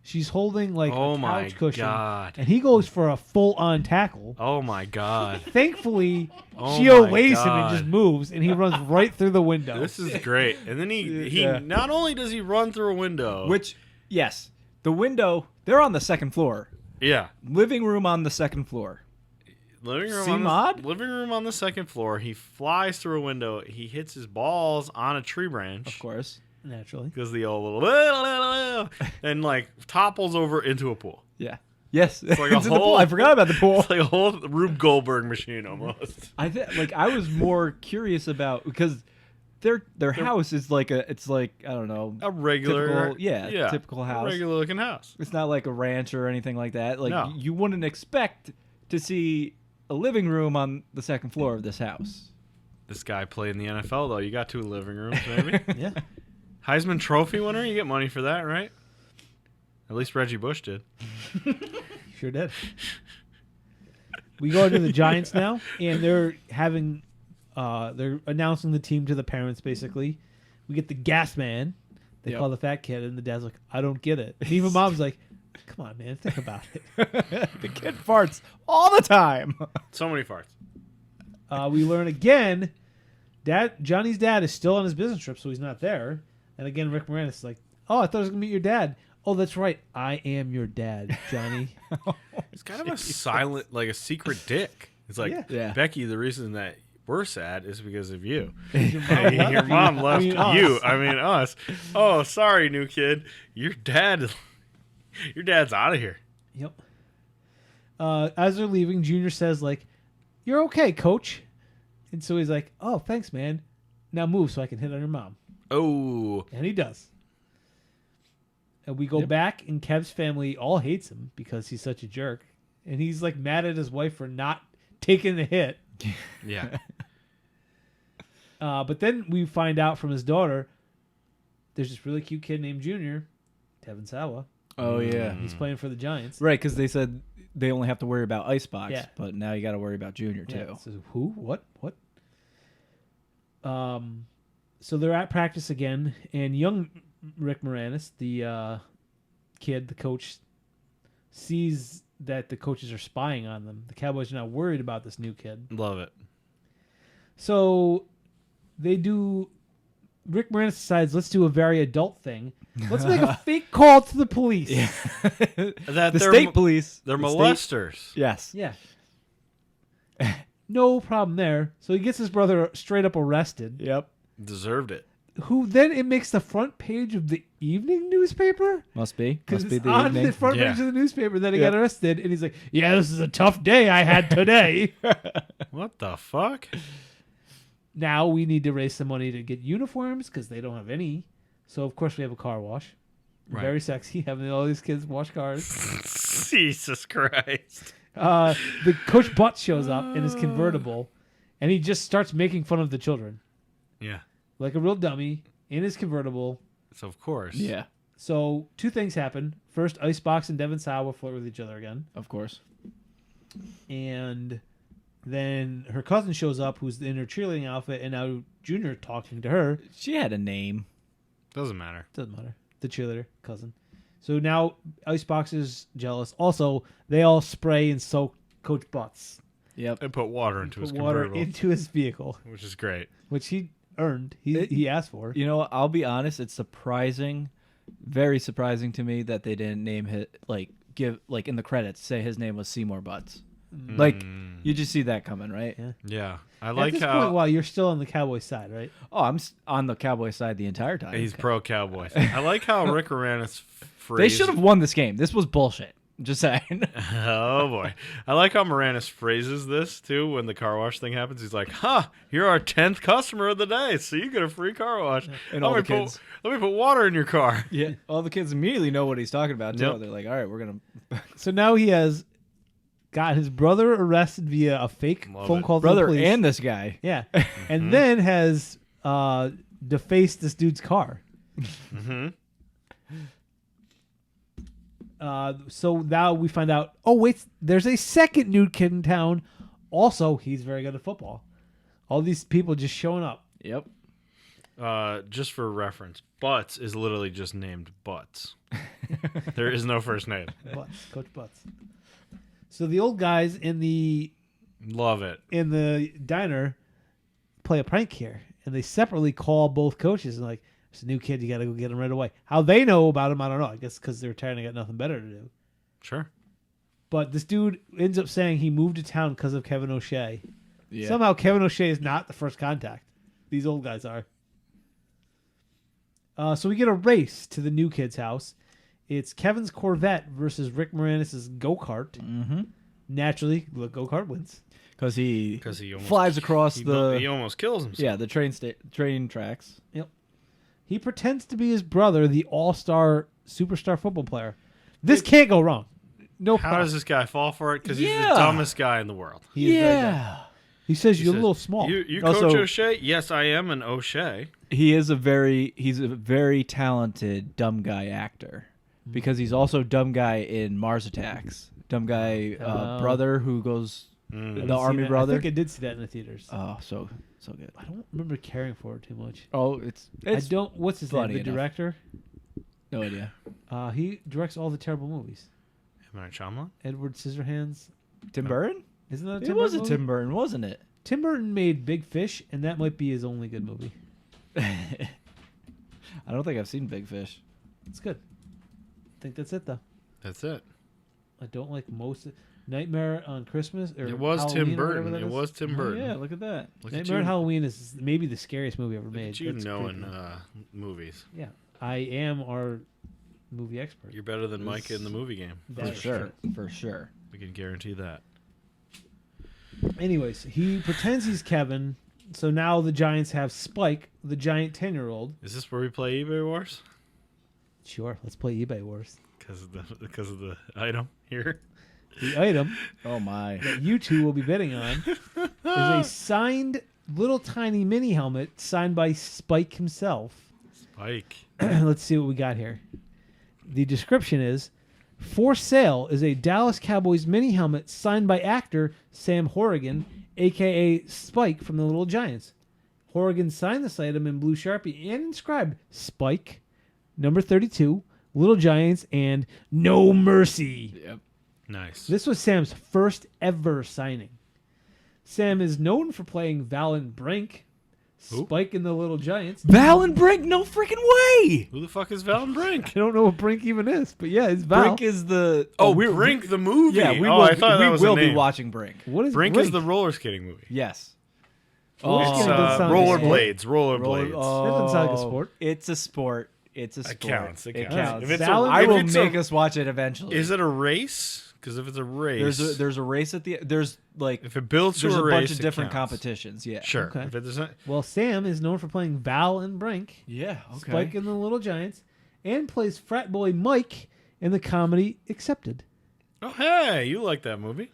She's holding like Oh a my couch cushion, God. and he goes for a full-on tackle. Oh my God. Thankfully, Oh she my obeys him and God. just moves, and he runs right through the window. This is great. And then he Yeah. not only does he run through a window, Which, yes, the window, they're on the second floor. yeah, Living room on the second floor. living room Seem odd? living room on the second floor. He flies through a window. He hits his balls on a tree branch. Of course. Naturally. Because the old little and like topples over into a pool. Yeah. Yes. It's like a in the pool. whole- I forgot about the pool. It's like a whole Rube Goldberg machine almost. I was more curious about because their house is like I don't know, A regular, typical, typical house. a regular looking house. It's not like a ranch or anything like that. Like No. you wouldn't expect to see a living room on the second floor of this house. This guy played in the NFL though. You got 2 living rooms, maybe. Yeah. Heisman Trophy winner. You get money for that, right? At least Reggie Bush did. Sure did. We go to the Giants now, and they're announcing the team to the parents, basically. We get the gas man. They Yep. call the fat kid, and the dad's like, "I don't get it." And even mom's like, "Come on, man, think about it." The kid farts all the time. So many farts. We learn again, Johnny's dad is still on his business trip, so he's not there. And again, Rick Moranis is like, "Oh, I thought I was gonna meet your dad." "Oh, that's right, I am your dad, Johnny." He's kind of a silent, like a secret dick. It's like, Yeah. Becky, the reason that we're sad is because of you. Your mom left Your mom you. left I mean, us. you. I mean us. Oh, sorry, new kid. Your dad's out of here. Yep. As they're leaving, Junior says, like, "You're okay, coach." And so he's like, "Oh, thanks, man. Now move so I can hit on your mom." Oh, And he does. And we go back, and Kev's family all hates him because he's such a jerk. And he's, like, mad at his wife for not taking the hit. yeah. But then we find out from his daughter, there's this really cute kid named Junior, Tevin Sawa. Oh yeah. He's playing for the Giants. Right, because they said they only have to worry about Icebox, Yeah. but now you got to worry about Junior Yeah, too. so who? What? So they're at practice again, and young Rick Moranis, the kid, the coach, sees that the coaches are spying on them. The Cowboys are not worried about this new kid. Love it. So they do. Rick Moranis decides, let's do a very adult thing. Let's make a fake call to the police. That The they're state police. They're the state- molesters. Yes. Yeah. No problem there. So he gets his brother straight up arrested. Yep. Deserved it. Who then it makes the front page of the evening newspaper? Must be. Because Must be it's the on evening. the front Yeah. page of the newspaper that he Yep. got arrested, and he's like, "Yeah, this is a tough day I had today." What the fuck? Now we need to raise some money to get uniforms because they don't have any. So of course we have a car wash. Right. Very sexy, having all these kids wash cars. Jesus Christ. The Coach Butt shows up in his convertible, and he just starts making fun of the children Yeah. like a real dummy in his convertible. So of course. Yeah, So two things happen. First, Icebox and Devin Sawa flirt with each other again, of course. and then her cousin shows up, who's in her cheerleading outfit, and now Junior talking to her. She had a name. Doesn't matter. Doesn't matter. The cheerleader cousin. So now Icebox is jealous. Also, they all spray and soak Coach Butts. Yep. They put water into his Put water convertible, into his vehicle, which is great. which he earned. He asked for. You know, I'll be honest. It's surprising, very surprising to me that they didn't name his give in the credits say his name was Seymour Butts. Like you just see that coming, right? Yeah. Yeah. I At like this how point, well, you're still on the Cowboy side, right? Oh, I'm on the Cowboy side the entire time. he's pro Cowboys. I like how Rick Moranis They phrased. should have won this game. This was bullshit. Just saying. Oh boy, I like how Moranis phrases this too. When the car wash thing happens, he's like, "Huh, you're our 10th customer of the day, so you get a free car wash. And all the let kids- me put water in your car." Yeah. All the kids immediately know what he's talking about too. Yep. They're like, all right, we're gonna. So now he has got his brother arrested via a fake Love phone it. call to Brother the police. and this guy. Yeah. And then has defaced this dude's car. Mm-hmm. So now we find out, oh, wait, there's a second nude kid in town. Also, he's very good at football. All these people just showing up. Yep. Just for reference, Butts is literally just named Butts. There is no first name. Butts, Coach Butts. So the old guys in the Love it. diner play a prank here, and they separately call both coaches and like, "It's a new kid. You got to go get him right away." How they know about him, I don't know. I guess because they're retired and got nothing better to do. Sure. But this dude ends up saying he moved to town because of Kevin O'Shea. Yeah. Somehow Kevin O'Shea is not the first contact. These old guys are. So we get a race to the new kid's house. It's Kevin's Corvette versus Rick Moranis' go-kart. Mm-hmm. Naturally, the go-kart wins. Because he Almost, flies across he the almost kills himself. the train tracks. Yep. He pretends to be his brother, the all-star superstar football player. This can't go wrong. No How problem. does this guy fall for it? Because he's Yeah. the dumbest guy in the world. He is very good. He says He you're says, a little small. You Also- coach O'Shea? Yes, I am an O'Shea. He's a very talented dumb guy actor because he's also dumb guy in Mars Attacks. Dumb guy Oh. brother who goes I Mm. didn't the see army that. brother. I think I did see that in the theaters. Oh, so good. I don't remember caring for it too much. Oh, it's I don't. What's his name? funny The enough. director. no idea. He directs all the terrible movies. M. Night Shyamalan? Edward Scissorhands. Tim Burton? Isn't that a It Tim was Burton a movie? Tim Burton, wasn't it? Tim Burton made Big Fish, and that might be his only good movie. I don't think I've seen Big Fish. It's good. I think that's it though. That's it. I don't like most. Nightmare on Christmas. Or It was Halloween Tim or whatever Burton. that It is. was Tim Oh, Burton. yeah, look at that. Look at Nightmare on you. Halloween is maybe the scariest movie ever Look made. at you That's knowing creepy. movies. Yeah, I am our movie expert. You're better than Micah in the movie game. That's For sure. For sure. We can guarantee that. Anyways, he pretends he's Kevin. So now the Giants have Spike, the giant 10-year-old. Is this where we play eBay Wars? Sure, let's play eBay Wars. Because of the item here. The item Oh my. that you two will be bidding on is a signed little tiny mini helmet signed by Spike himself. Spike. Let's see what we got here. The description is, for sale is a Dallas Cowboys mini helmet signed by actor Sam Horrigan, a.k.a. Spike from the Little Giants. Horrigan signed this item in blue Sharpie and inscribed Spike, number 32, Little Giants, and No Mercy. Yep. Nice. This was Sam's first ever signing. Sam is known for playing Valen Brink, Who? Spike in the Little Giants. Valen Brink, no freaking way. Who the fuck is Valen Brink? I don't know what Brink even is, but yeah, it's Val. Brink is the Brink the movie. Yeah, we oh, will, I thought that was we will a be name. watching Brink. What is Brink is the roller skating movie. Yes. Roller It's skating doesn't sound like a sport. rollerblades. doesn't sound like a sport. It's a sport. It's a It sport. counts. It It counts. counts. If it's Valen- I if will it's make us watch it eventually. Is it a race? Because if it's a race, There's a race at the there's like if it builds to there's a a race, bunch of it different counts. competitions. Yeah. Sure. Okay. If it doesn't, Well, Sam is known for playing Val and Brink, Yeah. Okay. Spike in the Little Giants, and plays frat boy Mike in the comedy Accepted. oh hey, you like that movie?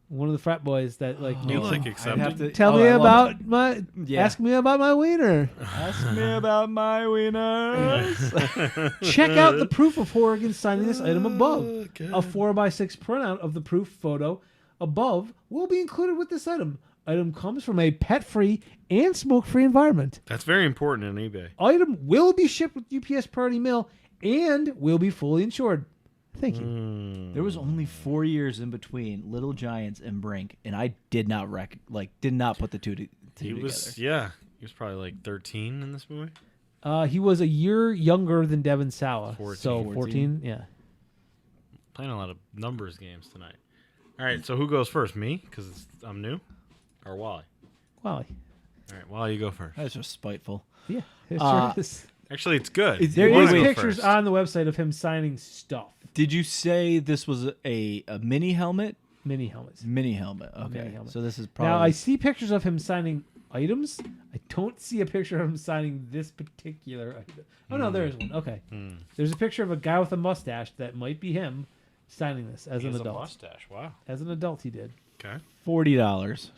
one of the frat boys that like You makes like him accepted? tell me I love about my Yeah. ask me about my wiener. Ask me about my wieners. Check out the proof of Horrigan signing this item above. Okay. A 4x6 printout of the proof photo above will be included with this item. Item comes from a pet-free and smoke-free environment. That's very important on eBay. Item will be shipped with UPS Priority Mail and will be fully insured. Thank you. There was only 4 years in between Little Giants and Brink, and I did not did not put the two He together. was he was probably like 13 in this movie. He was a year younger than Devin Sawa. 14. So 14, yeah. Playing a lot of numbers games tonight. All right, so who goes first? Me, because I'm new, or Wally? Wally. All right, Wally, you go first. That's just spiteful. Yeah, it Uh, sure is. Actually, it's good. Is- There You wanna is go pictures first. on the website of him signing stuff. Did you say this was a mini helmet? Mini helmets. Mini helmet. Okay. Mini helmet. So this is probably. Now I see pictures of him signing items. I don't see a picture of him signing this particular item. Oh no, there is one. Okay. There's a picture of a guy with a mustache that might be him signing this as He an has a adult. mustache. Wow. As an adult, he did. Okay. $40.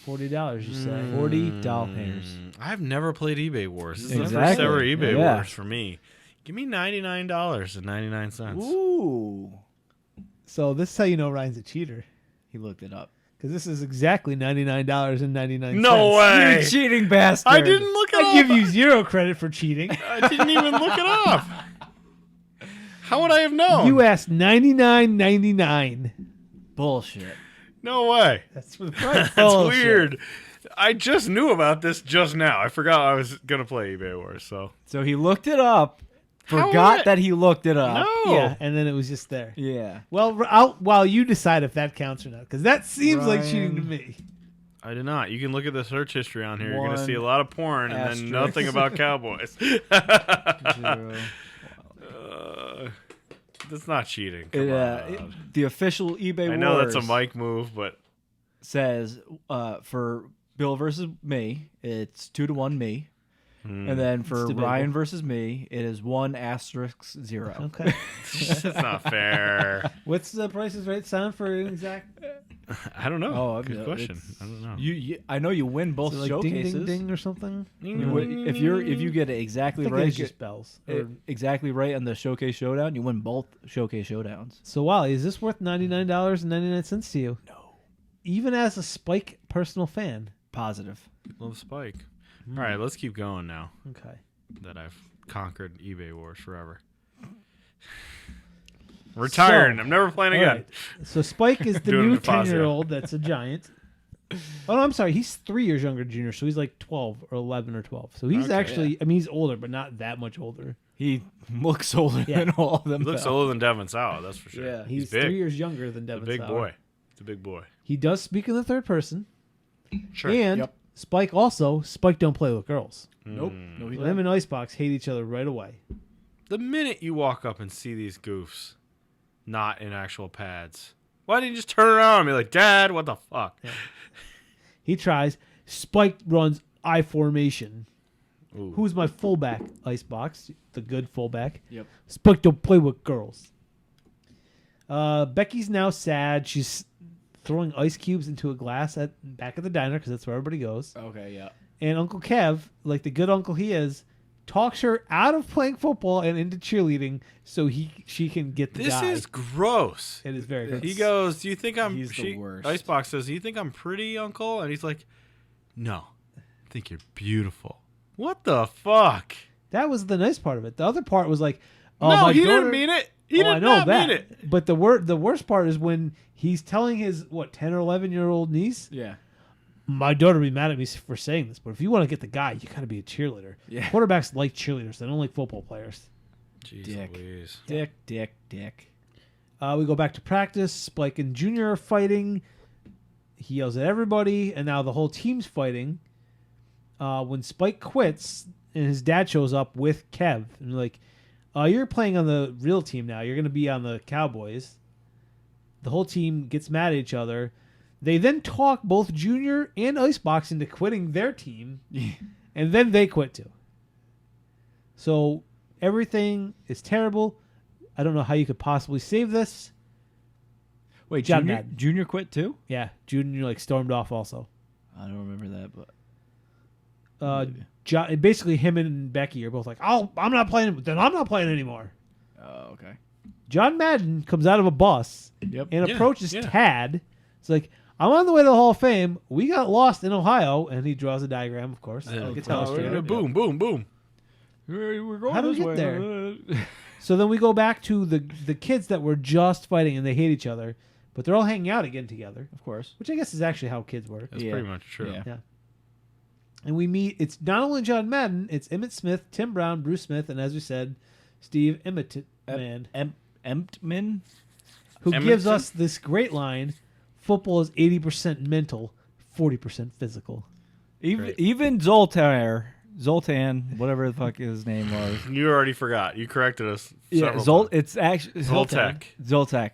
$40, you say? $40. I've never played eBay Wars. This is the first Exactly. ever eBay Yeah. Wars for me. Give me $99.99. Ooh. So this is how you know Ryan's a cheater, He looked it up. because this is exactly $99.99. No way. You cheating bastard. I didn't look it up. I give you 0 credit for cheating. I didn't even look it up. How would I have known? You asked $99.99. Bullshit. No way. That's for the price. That's Bullshit. weird. I just knew about this just now. I forgot I was gonna play eBay Wars. So So he looked it up, How forgot would I- that he looked it up. no. Yeah, and then it was just there. Yeah. Well, while you decide if that counts or not, because that seems like cheating to Ryan. me. I did not. You can look at the search history on here. You're One gonna see a lot of porn and asterisk. then nothing about cowboys. 0. That's not cheating. Come on. The official eBay I know Wars that's a mic move, but says for Bill versus me, it's 2-1 me. And then for debatable. Ryan versus me, it is 1*0. Okay. that's not fair. What's the prices right sound for an exact? I don't know. Oh, Good no, question. it's- I don't know. I know you win both So like showcases. ding ding ding or something? If you get it I exactly think right, it's just bells. exactly right on the showcase showdown, you win both showcase showdowns. So Wally, is this worth $99.99 to you? No. Even as a Spike personal fan. Positive. Love Spike. All right, let's keep going now Okay. that I've conquered eBay Wars forever. Retiring. So- I'm never playing All again. right. So Spike is the Doing new it with Fazio. 10-year-old that's a giant. Oh, no, I'm sorry. He's 3 years younger than Junior, so he's like 12 or 11 or 12. So he's Okay. actually, I mean, he's older, but not that much older. He looks older Yeah. than all of them. He looks though. older than Devin Sawa, that's for sure. Yeah. He's big. 3 years younger than He's a Devin big Sauer. boy. He's a big boy. He does speak in the third person. Sure. And Yep. Spike don't play with girls. Nope. No, he So him and Icebox hate each other right away. The minute you walk up and see these goofs not in actual pads, why didn't you just turn around and be like, Dad, what the fuck? He tries. Spike runs I formation. Ooh. Who's my fullback? Icebox, the good fullback. Yep. Spike don't play with girls. Becky's now sad. She's throwing ice cubes into a glass back at the diner because that's where everybody goes. Okay, yeah. And Uncle Kev, like the good uncle he is, talks her out of playing football and into cheerleading so she can get the This guy. is gross. It is very good. He goes, "Do you think I'm?" He's the worst. Icebox says, "Do you think I'm pretty, Uncle?" And he's like, "No, I think you're beautiful." What the fuck? That was the nice part of it. The other part was like, oh, no, my he daughter, didn't mean it. He I did know not that. mean it. But the worst part is when he's telling his 10 or 11-year-old niece, Yeah. my daughter would be mad at me for saying this, but if you want to get the guy, you got to be a cheerleader. Yeah. Quarterbacks like cheerleaders. They don't like football players. Jeez Dick. Louise. Dick. We go back to practice. Spike and Junior are fighting. He yells at everybody, and now the whole team's fighting. When Spike quits and his dad shows up with Kev, and like, you're playing on the real team now. You're going to be on the Cowboys. The whole team gets mad at each other. They then talk both Junior and Icebox into quitting their team, and then they quit too. So everything is terrible. I don't know how you could possibly save this. Wait, John Junior, Madden. Junior quit too? Yeah, Junior like stormed off also. I don't remember that, but John, basically him and Becky are both like, "Oh, I'm not playing. Then I'm not playing anymore." oh, okay. John Madden comes out of a bus Yep. and Yeah, approaches yeah. Tad. It's like, "I'm on the way to the Hall of Fame. We got lost in Ohio," and he draws a diagram, of course. Yeah, Like a of telestrator. course. Boom, boom, boom. We're going How do we this get way. there? So then we go back to the kids that were just fighting and they hate each other, but they're all hanging out again together, Of course. which I guess is actually how kids work. That's Yeah. pretty much true. Yeah. Yeah. And we meet, it's not only John Madden, it's Emmett Smith, Tim Brown, Bruce Smith, and as we said, Steve Emmettman, Emptman? who Emmett gives Smith? us this great line, football is 80% mental, 40% physical. Even Zoltan, whatever the fuck his name was. You already forgot. You corrected us. Yeah, several times. it's actually Zoltek.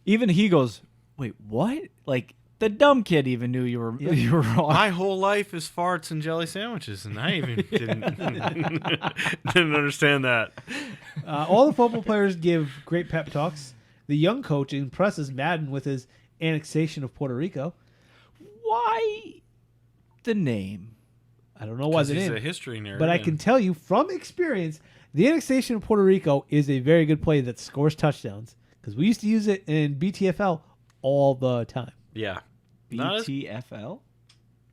Even he goes, wait, what? Like the dumb kid even knew you were you were wrong. My whole life is farts and jelly sandwiches, and I even didn't understand that. All the football players give great pep talks. The young coach impresses Madden with his annexation of Puerto Rico. Why the name? I don't know why the He's name, a history nerd. but I and- can tell you from experience, the annexation of Puerto Rico is a very good play that scores touchdowns because we used to use it in BTFL all the time. Yeah. Not as- BTFL?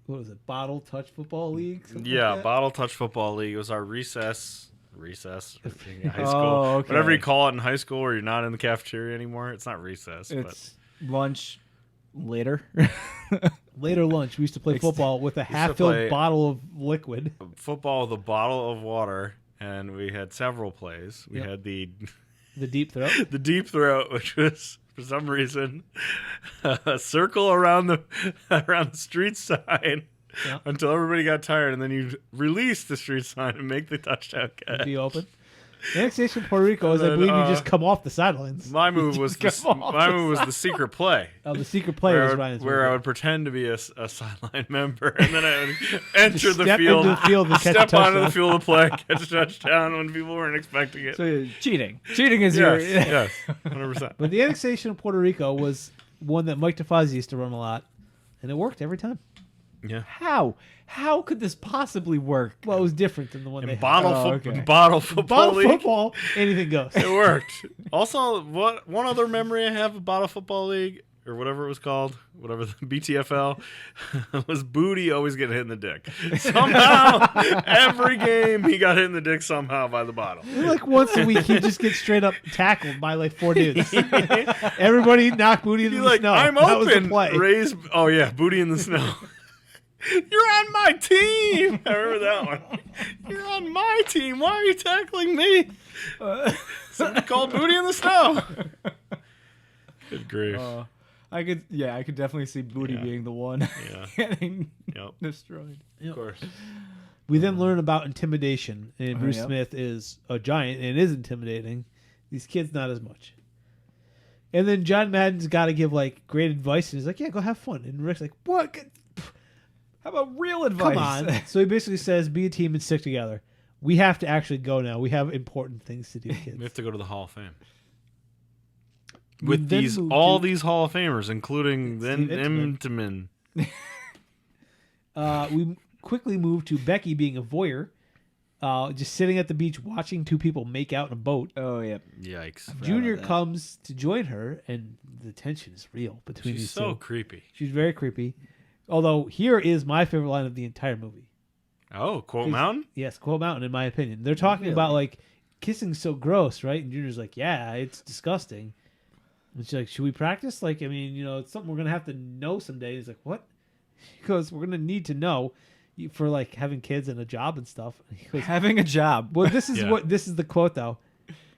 What was it? Bottle Touch Football League? Something Yeah, like that? Bottle Touch Football League. It was our recess in high Oh, school. okay. Whatever you call it in high school where you're not in the cafeteria anymore. It's not recess, It's lunch later. Later lunch, we used to play football with a half-filled play- bottle of liquid. but football with a bottle of water, and we had several plays. We Yep. had the The deep throat. the deep throat, which was for some reason a circle around the street sign Yeah. until everybody got tired, and then you release the street sign and make the touchdown catch. Be open. The annexation of Puerto Rico is, I And then, believe, you just come off the sidelines. My move was the secret play. Oh, the secret play Where, was I would, Ryan's where move. I would pretend to be a sideline member, and then I would enter the Step field, into the field and catch a step onto the touchdown. field of play, catch a touchdown when people weren't expecting it. So cheating. Cheating is Yes, your yes, 100%. But the annexation of Puerto Rico was one that Mike DeFazzi used to run a lot, and it worked every time. Yeah. How could this possibly work? Well, it was different than the one they And had. okay. bottle football Bottle league. football, anything goes. It worked. Also, one other memory I have of bottle football league or whatever it was called, whatever the BTFL was Booty always getting hit in the dick. Somehow, every game he got hit in the dick somehow by the bottle. Like once a week, he'd just get straight up tackled by like 4 dudes. Everybody knock Booty into He's the like, snow. I'm That was the open. play. Raise. Oh yeah, Booty in the snow. You're on my team. I remember that one. You're on my team. Why are you tackling me? Somebody called Booty in the snow. Good grief. I could definitely see Booty Yeah. being the one Yeah. getting Yep. destroyed. Of course. We then learn about intimidation, and Bruce yep. Smith is a giant and is intimidating. These kids, not as much. And then John Madden's got to give like great advice, and he's like, "Yeah, go have fun." And Rick's like, "What? How about real advice? Come on!" So he basically says, "Be a team and stick together. We have to actually go now. We have important things to do, kids." We have to go to the Hall of Fame. We With then these move all to- these Hall of Famers, including Steve Emtman. We quickly move to Becky being a voyeur, just sitting at the beach watching two people make out in a boat. Oh yeah. Yikes. Junior about that. comes to join her, and the tension is real between She's these so two. creepy. She's very creepy. Although here is my favorite line of the entire movie. Oh, Quote Mountain? Yes, Quote Mountain, in my opinion. They're talking about like kissing's so gross, right? And Junior's like, "Yeah, it's disgusting." And she's like, "Should we practice? Like, I mean, it's something we're gonna have to know someday." He's like, "What?" He goes, "We're gonna need to know for like having kids and a job and stuff." And he goes, Having a job. "Well, this is Yeah. this is the quote though.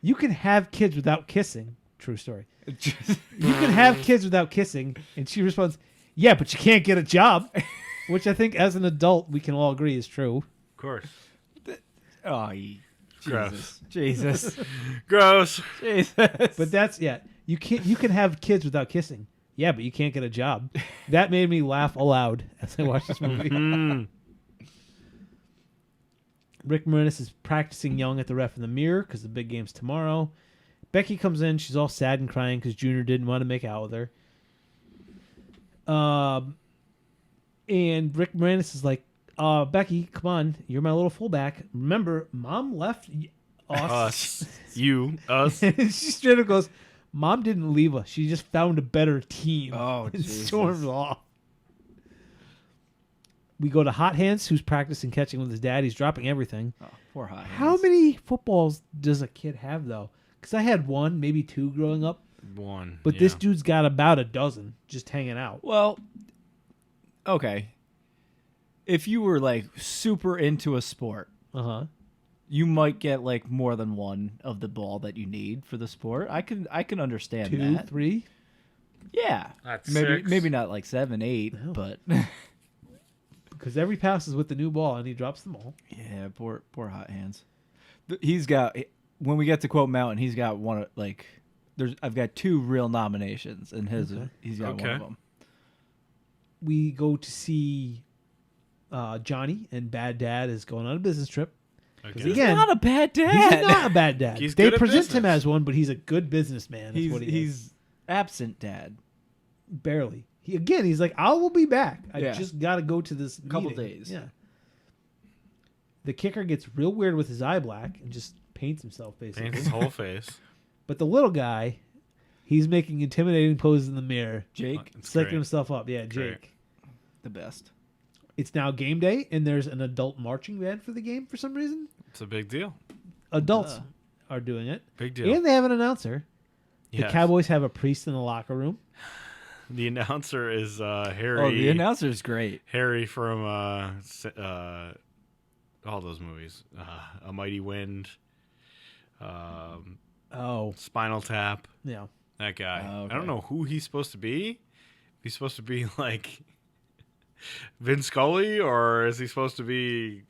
You can have kids without kissing." True story. You can have kids without kissing, and she responds, "Yeah, but you can't get a job," which I think, as an adult, we can all agree is true. Of course. Oh, Gross. Jesus. Gross. Jesus. But that's you can have kids without kissing. Yeah, but you can't get a job. That made me laugh aloud as I watched this movie. Mm. Rick Moranis is practicing yelling at the ref in the mirror because the big game's tomorrow. Becky comes in. She's all sad and crying because Junior didn't want to make out with her. And Rick Moranis is like, Becky, come on, you're my little fullback. Remember, Mom left us. Us. And she straight up goes, Mom didn't leave us. She just found a better team. Oh, and Jesus. storms off. We go to Hot Hands, who's practicing catching with his dad. He's dropping everything. Oh, poor Hot Hands. How many footballs does a kid have, though? Because I had one, maybe two growing up. One. But this dude's got about a dozen just hanging out. Well, okay. If you were like super into a sport, Uh-huh. you might get like more than one of the ball that you need for the sport. I can understand 2, that. 3. Yeah. That's maybe 6. maybe not like 7, 8, No. but Because every pass is with the new ball, and he drops them all. yeah, poor Hot Hands. He's got, when we get to Quote Mountain, he's got one of like I've got 2 real nominations, and Okay. he's got one Okay. of them. We go to see Johnny, and Bad Dad is going on a business trip. Okay. Again, Not a bad he's dad. not a bad dad. He's They good at present him business. as one, but he's a good businessman. Is what he is. He's absent dad. Barely. He's like, I will be back. I Yeah. just got to go to this Couple meeting." days. Yeah. The kicker gets real weird with his eye black and just paints himself, basically. Paints his whole face. But the little guy, he's making intimidating poses in the mirror, Jake, It's slicking great. himself up. Yeah, Great. Jake. the best. It's now game day, and there's an adult marching band for the game for some reason. It's a big deal. Adults Duh. are doing it. Big deal. And they have an announcer. The Yes. Cowboys have a priest in the locker room. The announcer is Harry. Oh, the announcer's great. Harry from all those movies. A Mighty Wind. Oh, Spinal Tap. yeah. That guy. Oh, okay. I don't know who he's supposed to be. He's supposed to be like Vin Scully, or is he supposed to be,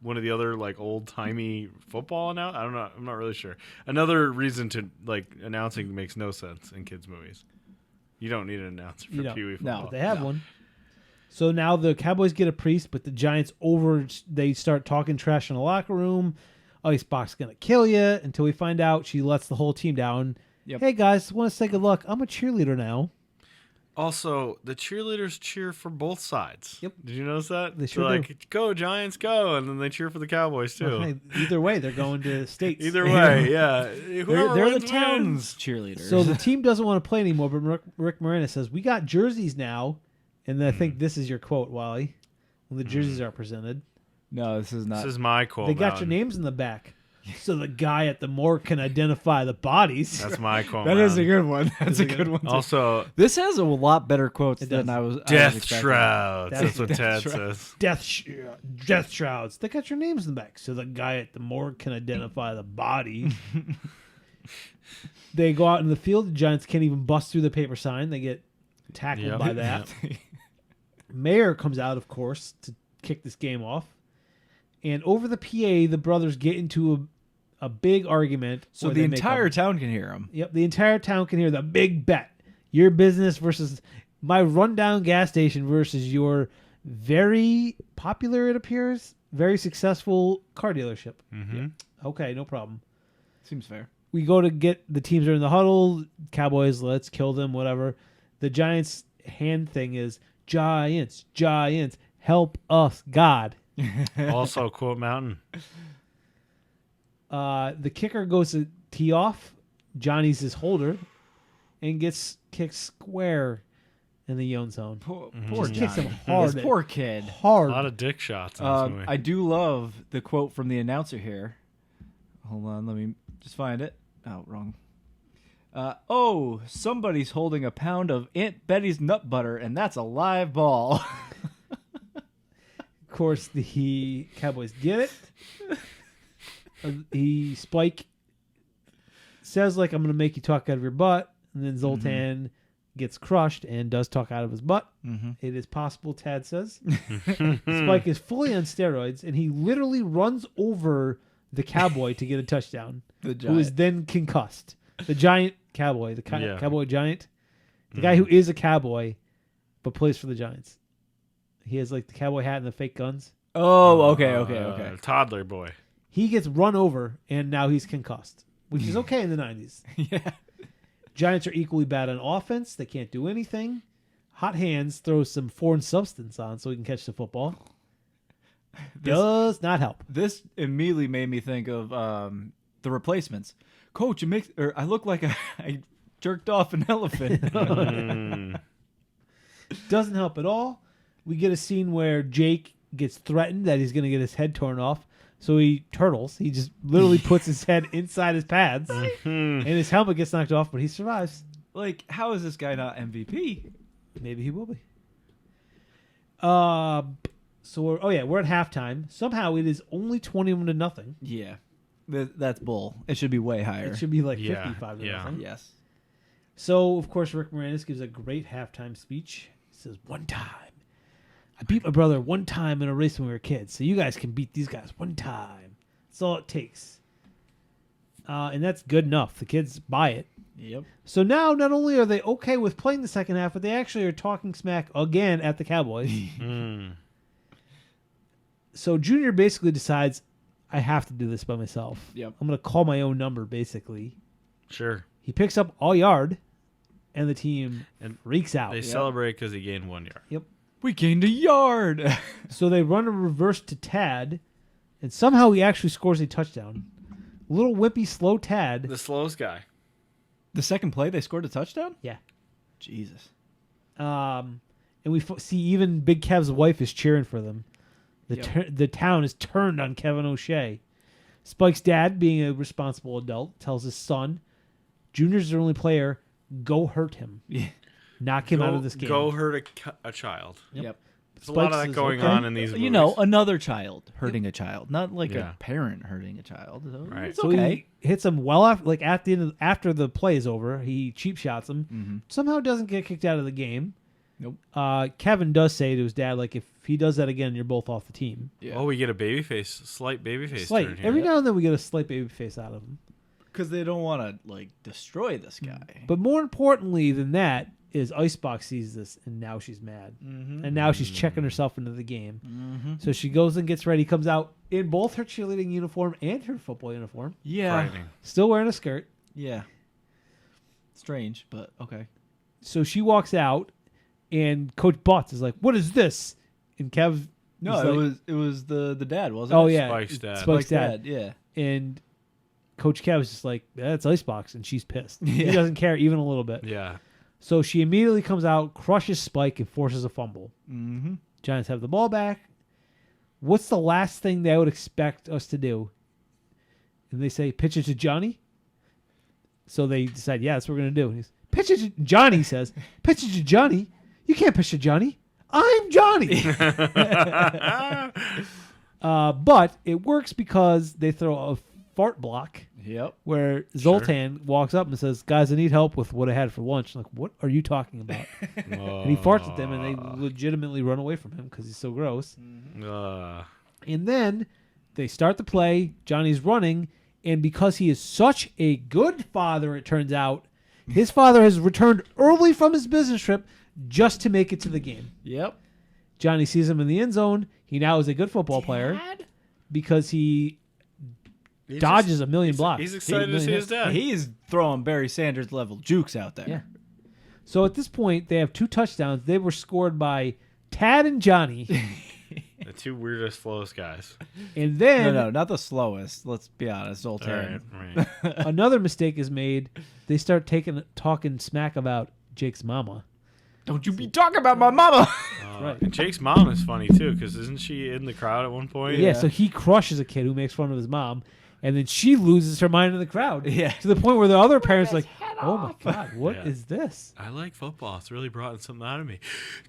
one of the other like old timey football now? I don't know. I'm not really sure. Another reason to like announcing makes no sense in kids' movies. You don't need an announcer You for don't. Pee Wee No. football. But they have one. So now the Cowboys get a priest, but the Giants they start talking trash in the locker room. Icebox gonna kill you until we find out she lets the whole team down. Yep. Hey guys, want to say good luck? I'm a cheerleader now. Also, the cheerleaders cheer for both sides. Yep. Did you notice that? They sure They're do. like, go Giants, go, and then they cheer for the Cowboys too. Hey, either way, they're going to states. Either way, yeah. They're Whoever the wins, town's wins. cheerleaders. So the team doesn't want to play anymore, but Rick Moranis says, we got jerseys now. And I think this is your quote, Wally, when the jerseys are presented. no, this is not. This is my quote. They got your Mountain. names in the back. So the guy at the morgue can identify the bodies. That's my quote. That is a Mountain. good one. That's a good one. too. Also, This has a lot better quotes It than does. I was. death expecting. shrouds. That's- That's what Ted says. Death shrouds. They got your names in the back. So the guy at the morgue can identify the body. They go out in the field. The Giants can't even bust through the paper sign. They get tackled Yep. by that. Mayor comes out, of course, to kick this game off. And over the PA, the brothers get into a big argument. So where the they make entire a- town can hear him. Yep, the entire town can hear the big bet. Your business versus my rundown gas station versus your very popular, it appears, very successful car dealership. Mm-hmm. Okay, no problem. Seems fair. We go to get the teams are in the huddle. Cowboys, let's kill them, whatever. The Giants' hand thing is Giants, help us, God. Also, quote Mountain. The kicker goes to tee off. Johnny's his holder and gets kicked square in the young zone. Poor Just kicks him Johnny. hard. This poor kid. A Hard. lot of dick shots in this movie. I do love the quote from the announcer here. Hold on, let me just find it. Oh, wrong. Oh, somebody's holding a pound of Aunt Betty's nut butter, and that's a live ball. Of course, the Cowboys get it. Spike says, like, I'm going to make you talk out of your butt. And then Zoltan gets crushed and does talk out of his butt. Mm-hmm. It is possible, Tad says. Spike is fully on steroids, and he literally runs over the cowboy to get a touchdown, The who is giant. then concussed. The giant cowboy, the Yeah. cowboy giant, the guy who is a cowboy but plays for the Giants. He has like the cowboy hat and the fake guns. Oh, okay. Toddler boy. He gets run over and now he's concussed, which is okay in the 90s. Yeah. Giants are equally bad on offense. They can't do anything. Hot Hands throws some foreign substance on so he can catch the football. Does not help. This immediately made me think of The Replacements. Coach, I look like I jerked off an elephant. Doesn't help at all. We get a scene where Jake gets threatened that he's going to get his head torn off. So he turtles. He just literally puts his head inside his pads. And his helmet gets knocked off, but he survives. Like, how is this guy not MVP? Maybe he will be. So we're at halftime. Somehow it is only 21-0. Yeah. That's bull. It should be way higher. It should be like Yeah, 55 to yeah. nothing. Yes. So, of course, Rick Moranis gives a great halftime speech. He says, one time. I beat my brother one time in a race when we were kids, so you guys can beat these guys one time. That's all it takes. And that's good enough. The kids buy it. Yep. So now, not only are they okay with playing the second half, but they actually are talking smack again at the Cowboys. So Junior basically decides, I have to do this by myself. Yep. I'm going to call my own number, basically. Sure. He picks up all yard, and the team And freaks out. They celebrate because he gained 1 yard. Yep. We gained a yard. So they run a reverse to Tad, and somehow he actually scores a touchdown. Little wimpy, slow Tad. The slowest guy. The second play, they scored a touchdown? Yeah. Jesus. And we see even Big Kev's wife is cheering for them. The town is turned on Kevin O'Shea. Spike's dad, being a responsible adult, tells his son, Junior's their only player. Go hurt him. Yeah. Knock him out of this game. Go hurt a child. Yep. There's a lot of Spike that says, going okay. on in these movies. You know, another child hurting a child, not like Yeah. a parent hurting a child. So Right. It's So okay. he hits him well after, like at the end after the play is over. He cheap shots him. Mm-hmm. Somehow doesn't get kicked out of the game. Nope. Kevin does say to his dad, like, if he does that again, you're both off the team. Yeah. Oh, we get a slight babyface Slight. turn here. Every now and then we get a slight baby face out of him. Because they don't want to like destroy this guy. But more importantly than that is Icebox sees this, and now she's mad. Mm-hmm. And now she's checking herself into the game. Mm-hmm. So she goes and gets ready, comes out in both her cheerleading uniform and her football uniform. Yeah. Frightening. Still wearing a skirt. Yeah. Strange, but okay. So she walks out, and Coach Butts is like, "What is this?" And Kev, No, is it like, was the dad, wasn't "Oh it? yeah, Spike's dad. Spike's dad." Yeah. And Coach Kev is just like, "That's Icebox," and she's pissed. He Yeah. doesn't care even a little bit. Yeah. So she immediately comes out, crushes Spike, and forces a fumble. Mm-hmm. Giants have the ball back. What's the last thing they would expect us to do? And they say, pitch it to Johnny. So they decide, yeah, that's what we're going to do. And he's, pitch it to Johnny, says, pitch it to Johnny. You can't pitch to Johnny. I'm Johnny. But it works because they throw a fart block Yep. where Zoltan walks up and says, guys, I need help with what I had for lunch. I'm like, what are you talking about? And he farts at them, and they legitimately run away from him because he's so gross. And then they start the play. Johnny's running, and because he is such a good father, it turns out, his father has returned early from his business trip just to make it to the game. Yep. Johnny sees him in the end zone. He now is a good football player because he dodges a million blocks. He's excited to see his dad. He's throwing Barry Sanders level jukes out there. Yeah. So at this point, they have 2 touchdowns. They were scored by Tad and Johnny. The two weirdest, slowest guys. And then No, not the slowest. Let's be honest, Zoltan. Right. another mistake is made. They start talking smack about Jake's mama. Don't you be talking about my mama. Right. And Jake's mom is funny too, because isn't she in the crowd at one point? Yeah, so he crushes a kid who makes fun of his mom, and then she loses her mind in the crowd. Yeah. To the point where the other parents are like, oh my God, what is Yeah. this? I like football. It's really brought something out of me.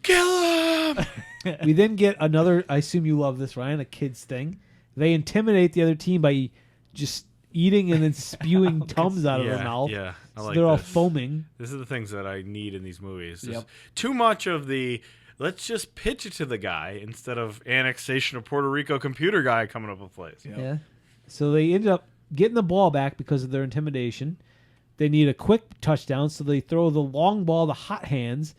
Kill him! We then get another, I assume you love this, Ryan, a kid's thing. They intimidate the other team by just eating and then spewing Tums out of their mouth. Yeah, I So like they're all this. foaming. This is the things that I need in these movies. There's Yep. too much of the let's just pitch it to the guy instead of annexation of Puerto Rico computer guy coming up with plays. Yep. Yeah. So they ended up getting the ball back because of their intimidation. They need a quick touchdown, so they throw the long ball to Hot Hands.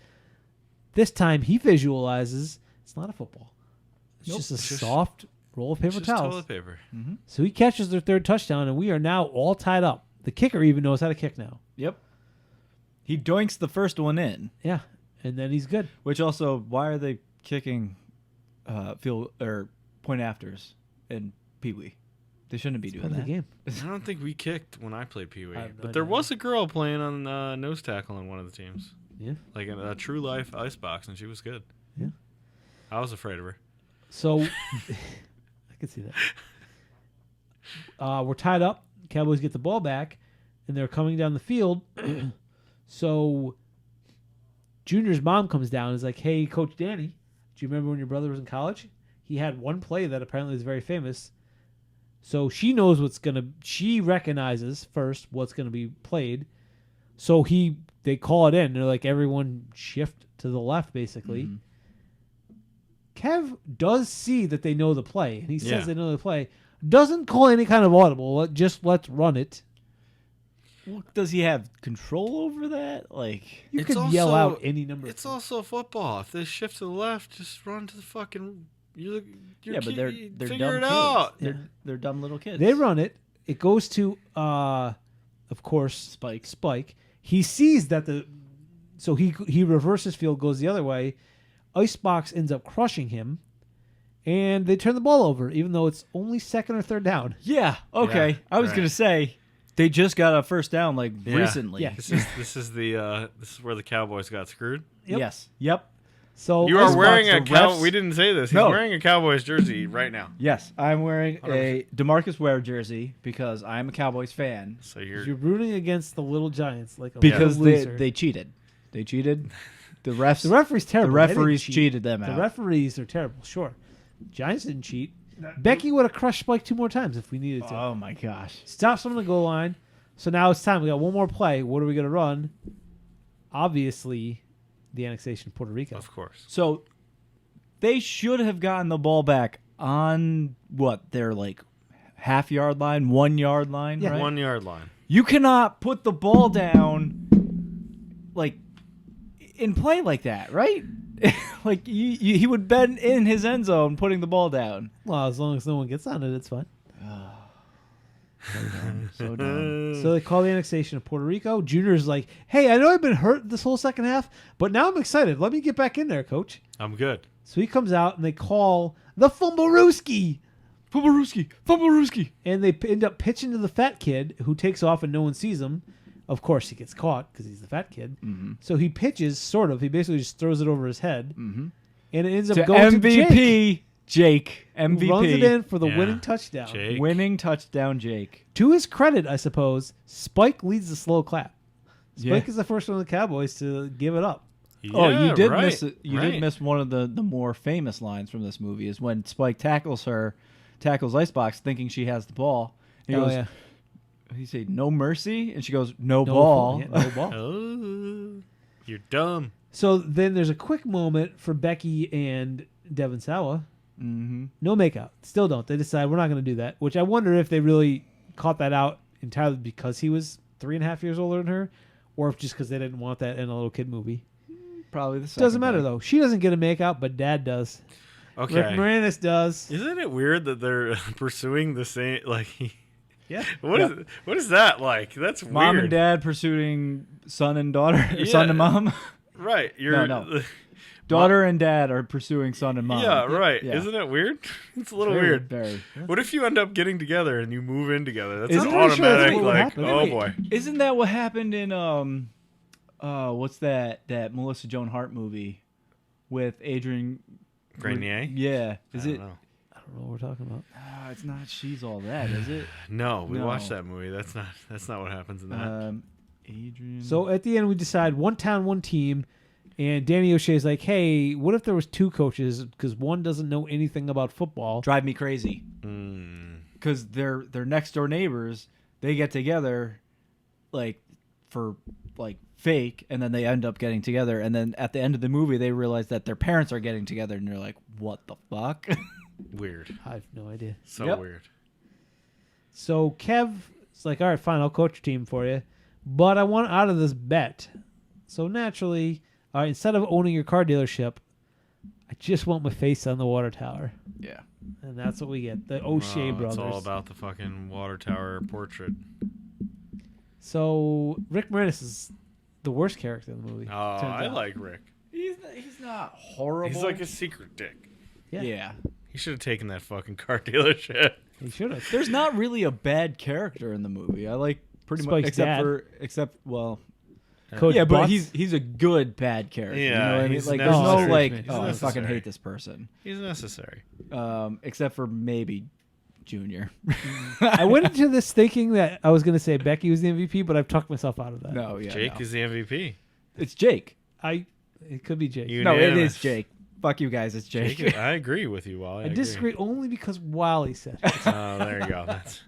This time he visualizes it's not a football. It's Nope. just a It's just- soft roll of paper Just towels. toilet paper. So he catches their 3rd touchdown, and we are now all tied up. The kicker even knows how to kick now. Yep. He doinks the first one in. Yeah. and then he's good. Which also, why are they kicking field or point afters in Pee Wee? They shouldn't be doing Part of that. the game. I don't think we kicked when I played Pee Wee, I have no but there idea. was a girl playing on nose tackle on one of the teams, Yeah. like in a true life icebox, and she was good. Yeah. I was afraid of her. So I can see that. We're tied up. Cowboys get the ball back, and they're coming down the field. So Junior's mom comes down and is like, "Hey, Coach Danny, do you remember when your brother was in college? He had one play that apparently is very famous." So she knows she recognizes first what's gonna be played. So they call it in. They're like, everyone shift to the left, basically. Mhm. Kev does see that they know the play, and he says Yeah. they know the play. Doesn't call any kind of audible. Let's run it. Well, does he have control over that? Like, You It's could yell also- out any number. It's also football. If they shift to the left, just run to the fucking. You're yeah, but they're figure dumb it kids. out. They're dumb little kids. They run it. It goes to, of course, Spike. He sees that so he reverses field, goes the other way. Icebox ends up crushing him, and they turn the ball over, even though it's only second or third down. Yeah. Okay. Yeah, I was right. gonna say they just got a first down like Yeah. recently. Yeah. This is where the Cowboys got screwed. Yep. Yes. Yep. So You are Icebox, wearing a the refs- We didn't say this. He's No. wearing a Cowboys jersey right now. Yes. I'm wearing a 100%. DeMarcus Ware jersey because I'm a Cowboys fan. So you're rooting against the little Giants like a Because little loser. they cheated. They cheated. The refs. The referee's terrible. The They didn't referees cheat. cheated them The out. referees are terrible. Sure, Giants didn't cheat. Becky would have crushed Spike 2 more times if we needed to. Oh my gosh. Stops him on the goal line. So now it's time. We got one more play. What are we gonna run? Obviously, the annexation of Puerto Rico. of course. So they should have gotten the ball back on what their like half-yard line, 1 yard line, Yeah. right? 1 yard line. You cannot put the ball down like in play like that, right? Like he would been in his end zone putting the ball down. Well, as long as no one gets on it, it's fine. So dumb. So they call the annexation of Puerto Rico. Junior's like, "Hey, I know I've been hurt this whole second half, but now I'm excited. Let me get back in there, Coach." I'm good. So he comes out and they call the Fumblerooski. Fumblerooski. And they end up pitching to the fat kid who takes off and no one sees him. Of course, he gets caught because he's the fat kid. Mm-hmm. So he pitches, sort of. He basically just throws it over his head. Mm-hmm. And it ends up To going to MVP Jake. who MVP. runs it in for the Yeah. winning touchdown. Jake. Winning touchdown Jake. To his credit, I suppose, Spike leads the slow clap. Spike Yeah. is the first one of the Cowboys to give it up. Oh, Yeah, you did right, miss it. You right. did miss one of the more famous lines from this movie is when Spike tackles Icebox thinking she has the ball. He Oh, goes, yeah. he said, "No mercy," and she goes, "No, No ball." Yeah, no ball. Oh, you're dumb. So then there's a quick moment for Becky and Devin Sawa. Mm-hmm. No makeout. Still don't. They decide we're not going to do that, which I wonder if they really caught that out entirely because he was 3.5 years older than her, or if just because they didn't want that in a little kid movie. Probably the second Doesn't matter, thing. though. She doesn't get a makeout, but Dad does. Rick Okay. Moranis does. Isn't it weird that they're pursuing the same like? Yeah. What is that like? That's Mom weird. and dad pursuing son and daughter, or Yeah. son and mom. Right. You're. No. Daughter and dad are pursuing son and mom. Yeah. Right. Yeah. Isn't it weird? It's a little Very, weird. Very. What if you end up getting together and you move in together? That's Isn't an it? Sure, that's automatic what would like. happen. Oh Wait, boy. Isn't that what happened in what's that Melissa Joan Hart movie with Adrian Grenier? Yeah. I don't know. I don't know what we're talking about. It's not She's All That, is it? No, we No. watched that movie. That's not what happens in that. Adrian. So at the end, we decide one town, one team. And Danny O'Shea is like, "Hey, what if there was 2 coaches? Because one doesn't know anything about football." drive me crazy because they're next door neighbors. They get together, like for like fake, and then they end up getting together. And then at the end of the movie, they realize that their parents are getting together, and they're like, "What the fuck?" Weird. I have no idea. So Yep. weird. So Kev is like, "All right, fine, I'll coach your team for you, but I want out of this bet." So naturally, all right, instead of owning your car dealership, I just want my face on the water tower, Yeah. and that's what we get. The O'Shea brothers. It's all about the fucking water tower portrait. So Rick Moranis is the worst character in the movie. Oh, turns I out. like Rick. He's not horrible. He's like a secret dick. yeah. He should have taken that fucking car dealership. He should have. There's not really a bad character in the movie. I like pretty much Spike's dad. Coach yeah, but Butts. he's a good bad character. you know Yeah, what I mean? he's Like there's no necessary. like, He's oh, I fucking necessary. hate this person. He's necessary. Except for maybe Junior. I went into this thinking that I was going to say Becky was the MVP, but I've talked myself out of that. No, yeah, Jake no. is the MVP. It's Jake. It could be Jake. No, it Unanimous. is Jake. Fuck you guys, it's Jake. Jake, I agree with you, Wally. I disagree only because Wally said it. Oh, there you go. That's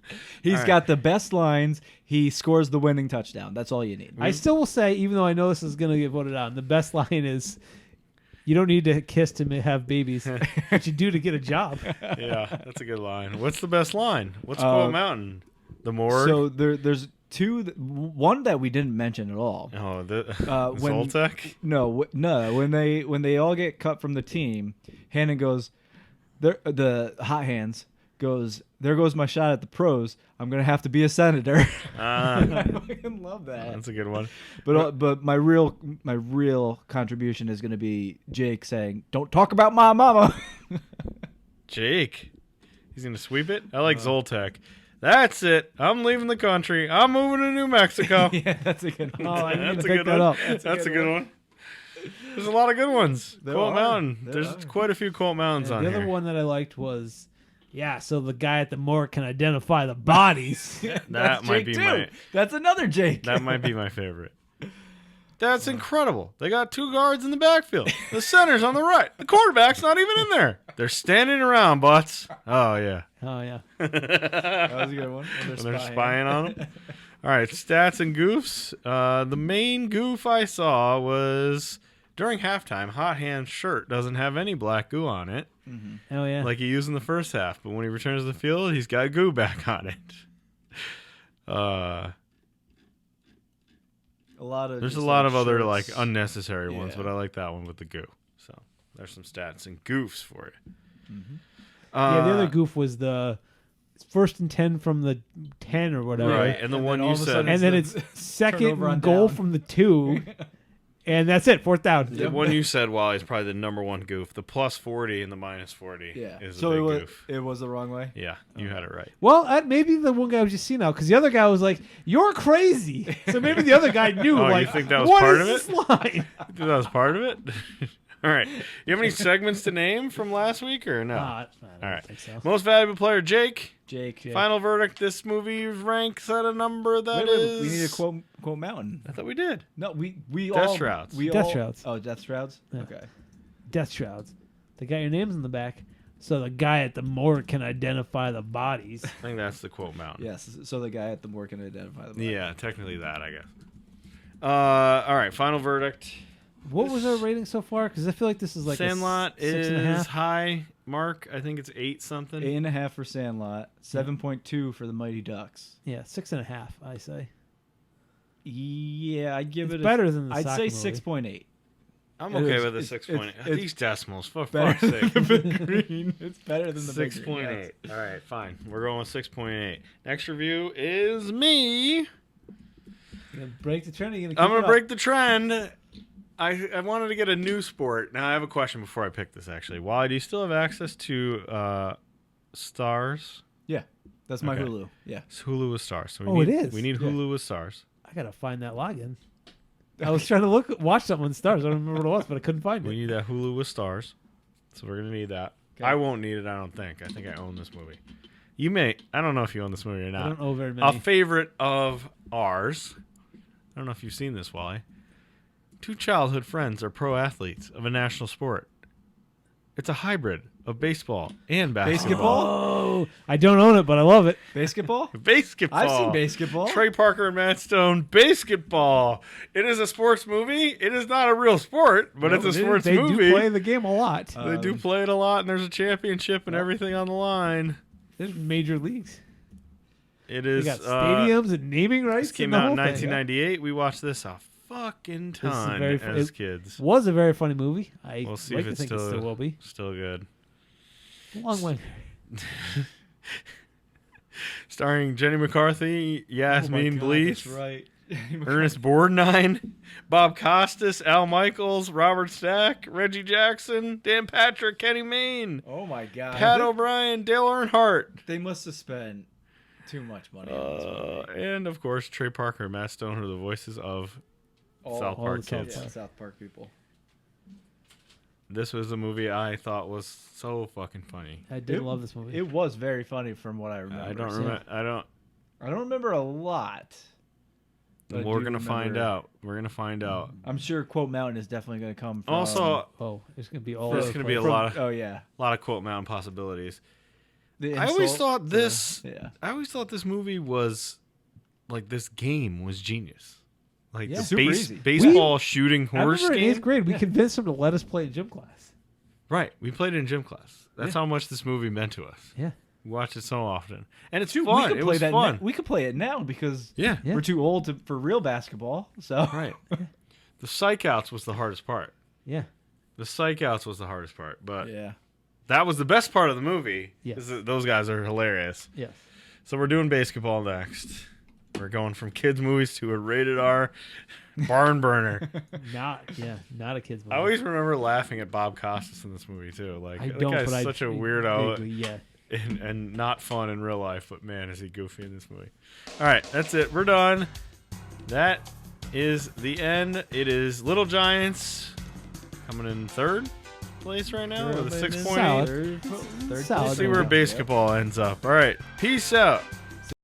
He's All right. got the best lines. He scores the winning touchdown. That's all you need. I still will say, even though I know this is going to get voted on, the best line is, "You don't need to kiss to have babies, but you do to get a job." yeah, that's a good line. What's the best line? What's Quote Mountain? The morgue. So there's two. One that we didn't mention at all. Oh, the when- Zoltek. No. When they all get cut from the team, Hannon goes, the hot hands goes, "There goes my shot at the pros. I'm gonna have to be a senator." I fucking love that. That's a good one. But my real contribution is gonna be Jake saying, "Don't talk about my mama." Jake. He's gonna sweep it. I like Zoltek. That's it. I'm leaving the country. I'm moving to New Mexico. Yeah, that's a good one. Oh, I need That's to a pick good that one. up. That's a good one. There's a lot of good ones. There Colt are. Mountain. There There's are. quite a few Colt Mountains on The here. other one that I liked was, so the guy at the morgue can identify the bodies. That That's might Jake be too. my. That's another Jake. That might be my favorite. That's incredible. They got two guards in the backfield. The center's on the right. The quarterback's not even in there. They're standing around, butts. Oh, yeah. Oh, yeah. That was a good one. When they're spying on them. All right, stats and goofs. The main goof I saw was during halftime, Hot Hand's shirt doesn't have any black goo on it, Oh, yeah. like he used in the first half. But when he returns to the field, he's got goo back on it. There's a lot of other like unnecessary ones, Yeah. but I like that one with the goo. So there's some stats and goofs for you. Yeah, the other goof was the 1st and 10 from the 10 or whatever. Right, and the And one then all you of a said. sudden And then It's it's the second turnover on and goal down. from the 2. And that's it, 4th down. The one you said, Wally, is probably the number one goof. The plus 40 and the minus 40 Yeah. is So a it big was goof. it was the wrong way. Yeah, you had it right. Well, maybe the one guy was just senile because the other guy was like, "You're crazy." So maybe the other guy knew. Oh, you like, think that was what part is of this line? You think that was part of it? All right. You have any segments to name from last week or no? I don't All right. think so. Most valuable player, Jake. Jake. Final verdict. This movie ranks at a number that Wait, is. we need to quote Mountain. I thought we did. No, we Death all Shrouds. We Death all, Shrouds. Oh, Death Shrouds. Yeah. Okay. Death shrouds. They got your names in the back, so the guy at the morgue can identify the bodies. I think that's the quote mountain. Yes. So the guy at the morgue can identify the body. Yeah, technically that, I guess. All right. Final verdict. What was our rating so far? Because I feel like this is like Sandlot a 6.5. is high. Mark, I think it's 8 something. 8.5 for Sandlot. 7.2 for the Mighty Ducks. Yeah, 6.5. I say. Yeah, I'd give It's it. better than the I'd say soccer movie. 6.8. I'm It okay is- with a it's- 6 it's- point. it's These decimals, for Better fuck's sake. than the Big Green. It's better than the Big Green, 6.8. yes. All right, fine. We're going with 6.8. Next review is me. You gonna break the trend? Or you I'm gonna going keep to it break the trend. I wanted to get a new sport. Now, I have a question before I pick this, actually. Wally, do you still have access to Stars? Yeah, that's my Okay. Hulu. Yeah. It's Hulu with Stars. So Oh, it is? We need Yeah. Hulu with Stars. up? I gotta find that login. I was trying to watch something on Stars. I don't remember what it was, but I couldn't find We it. need that Hulu with Stars. So we're going to need that. Okay. I won't need it, I don't think. I think I own this movie. You may. I don't know if you own this movie or I not. don't know very A many. favorite of ours. I don't know if you've seen this, Wally. Two childhood friends are pro athletes of a national sport. It's a hybrid of baseball and basketball. Oh, I don't own it, but I love it. Basketball? Basketball. I've seen basketball. Trey Parker and Matt Stone. Basketball. It is a sports movie. It is not a real sport, but it's a sports they movie. do play the game a lot. They do play it a lot, and there's a championship and everything on the line. There's major leagues. It They is. got stadiums and naming rights. This came and the out in whole thing. 1998. We watched this a fucking ton very as it- kids. Was a very funny movie. I We'll see like if to it's think it still will be. still good. Long way. Starring Jenny McCarthy, Yasmin Oh my God, Bleeth, that's right. Ernest Borgnine, Bob Costas, Al Michaels, Robert Stack, Reggie Jackson, Dan Patrick, Kenny Mayne, Oh my god. Pat O'Brien, Dale Earnhardt, They must have spent too much money on this movie. and of course Trey Parker and Matt Stone are the voices of South all Park the South kids. Park. South Park people. This was a movie I thought was so fucking funny. I did love this movie. It was very funny from what I remember. I don't So- remember. I don't remember a lot. but I We're do gonna find remember- out. We're gonna find out. I'm sure Quote Mountain is definitely going to come from. Also, Oh, it's gonna be all. There's over the gonna be a place. lot of Oh yeah. Quote Mountain possibilities. The I always insult thought to- this. Yeah. I always thought this movie was like this game was genius. Like Yeah. the Super easy. baseball shooting I horse remember in game. 8th grade, we convinced him to let us play gym class. Right, we played it in gym class. That's how much this movie meant to us. Yeah. We watched it so often, and it's Dude, fun. we could It play was that. fun. We could play it now because Yeah, Yeah. we're too old for real basketball. So right. The psych outs was the hardest part. Yeah. The psych outs was the hardest part, but yeah. that was the best part of the movie. Yes. is that those guys are hilarious. Yes. So we're doing basketball next. We're going from kids movies to a rated R barn burner. Not a kids movie. I always remember laughing at Bob Costas in this movie too. Like I that don't, guy's but I such a weirdo vaguely, yeah. and not fun in real life, but man, is he goofy in this movie. All right, that's it. We're done. That is the end. It is Little Giants coming in third place right now with a 6.8. Solid. Third Solid. We'll see where basketball ends up. All right, peace out.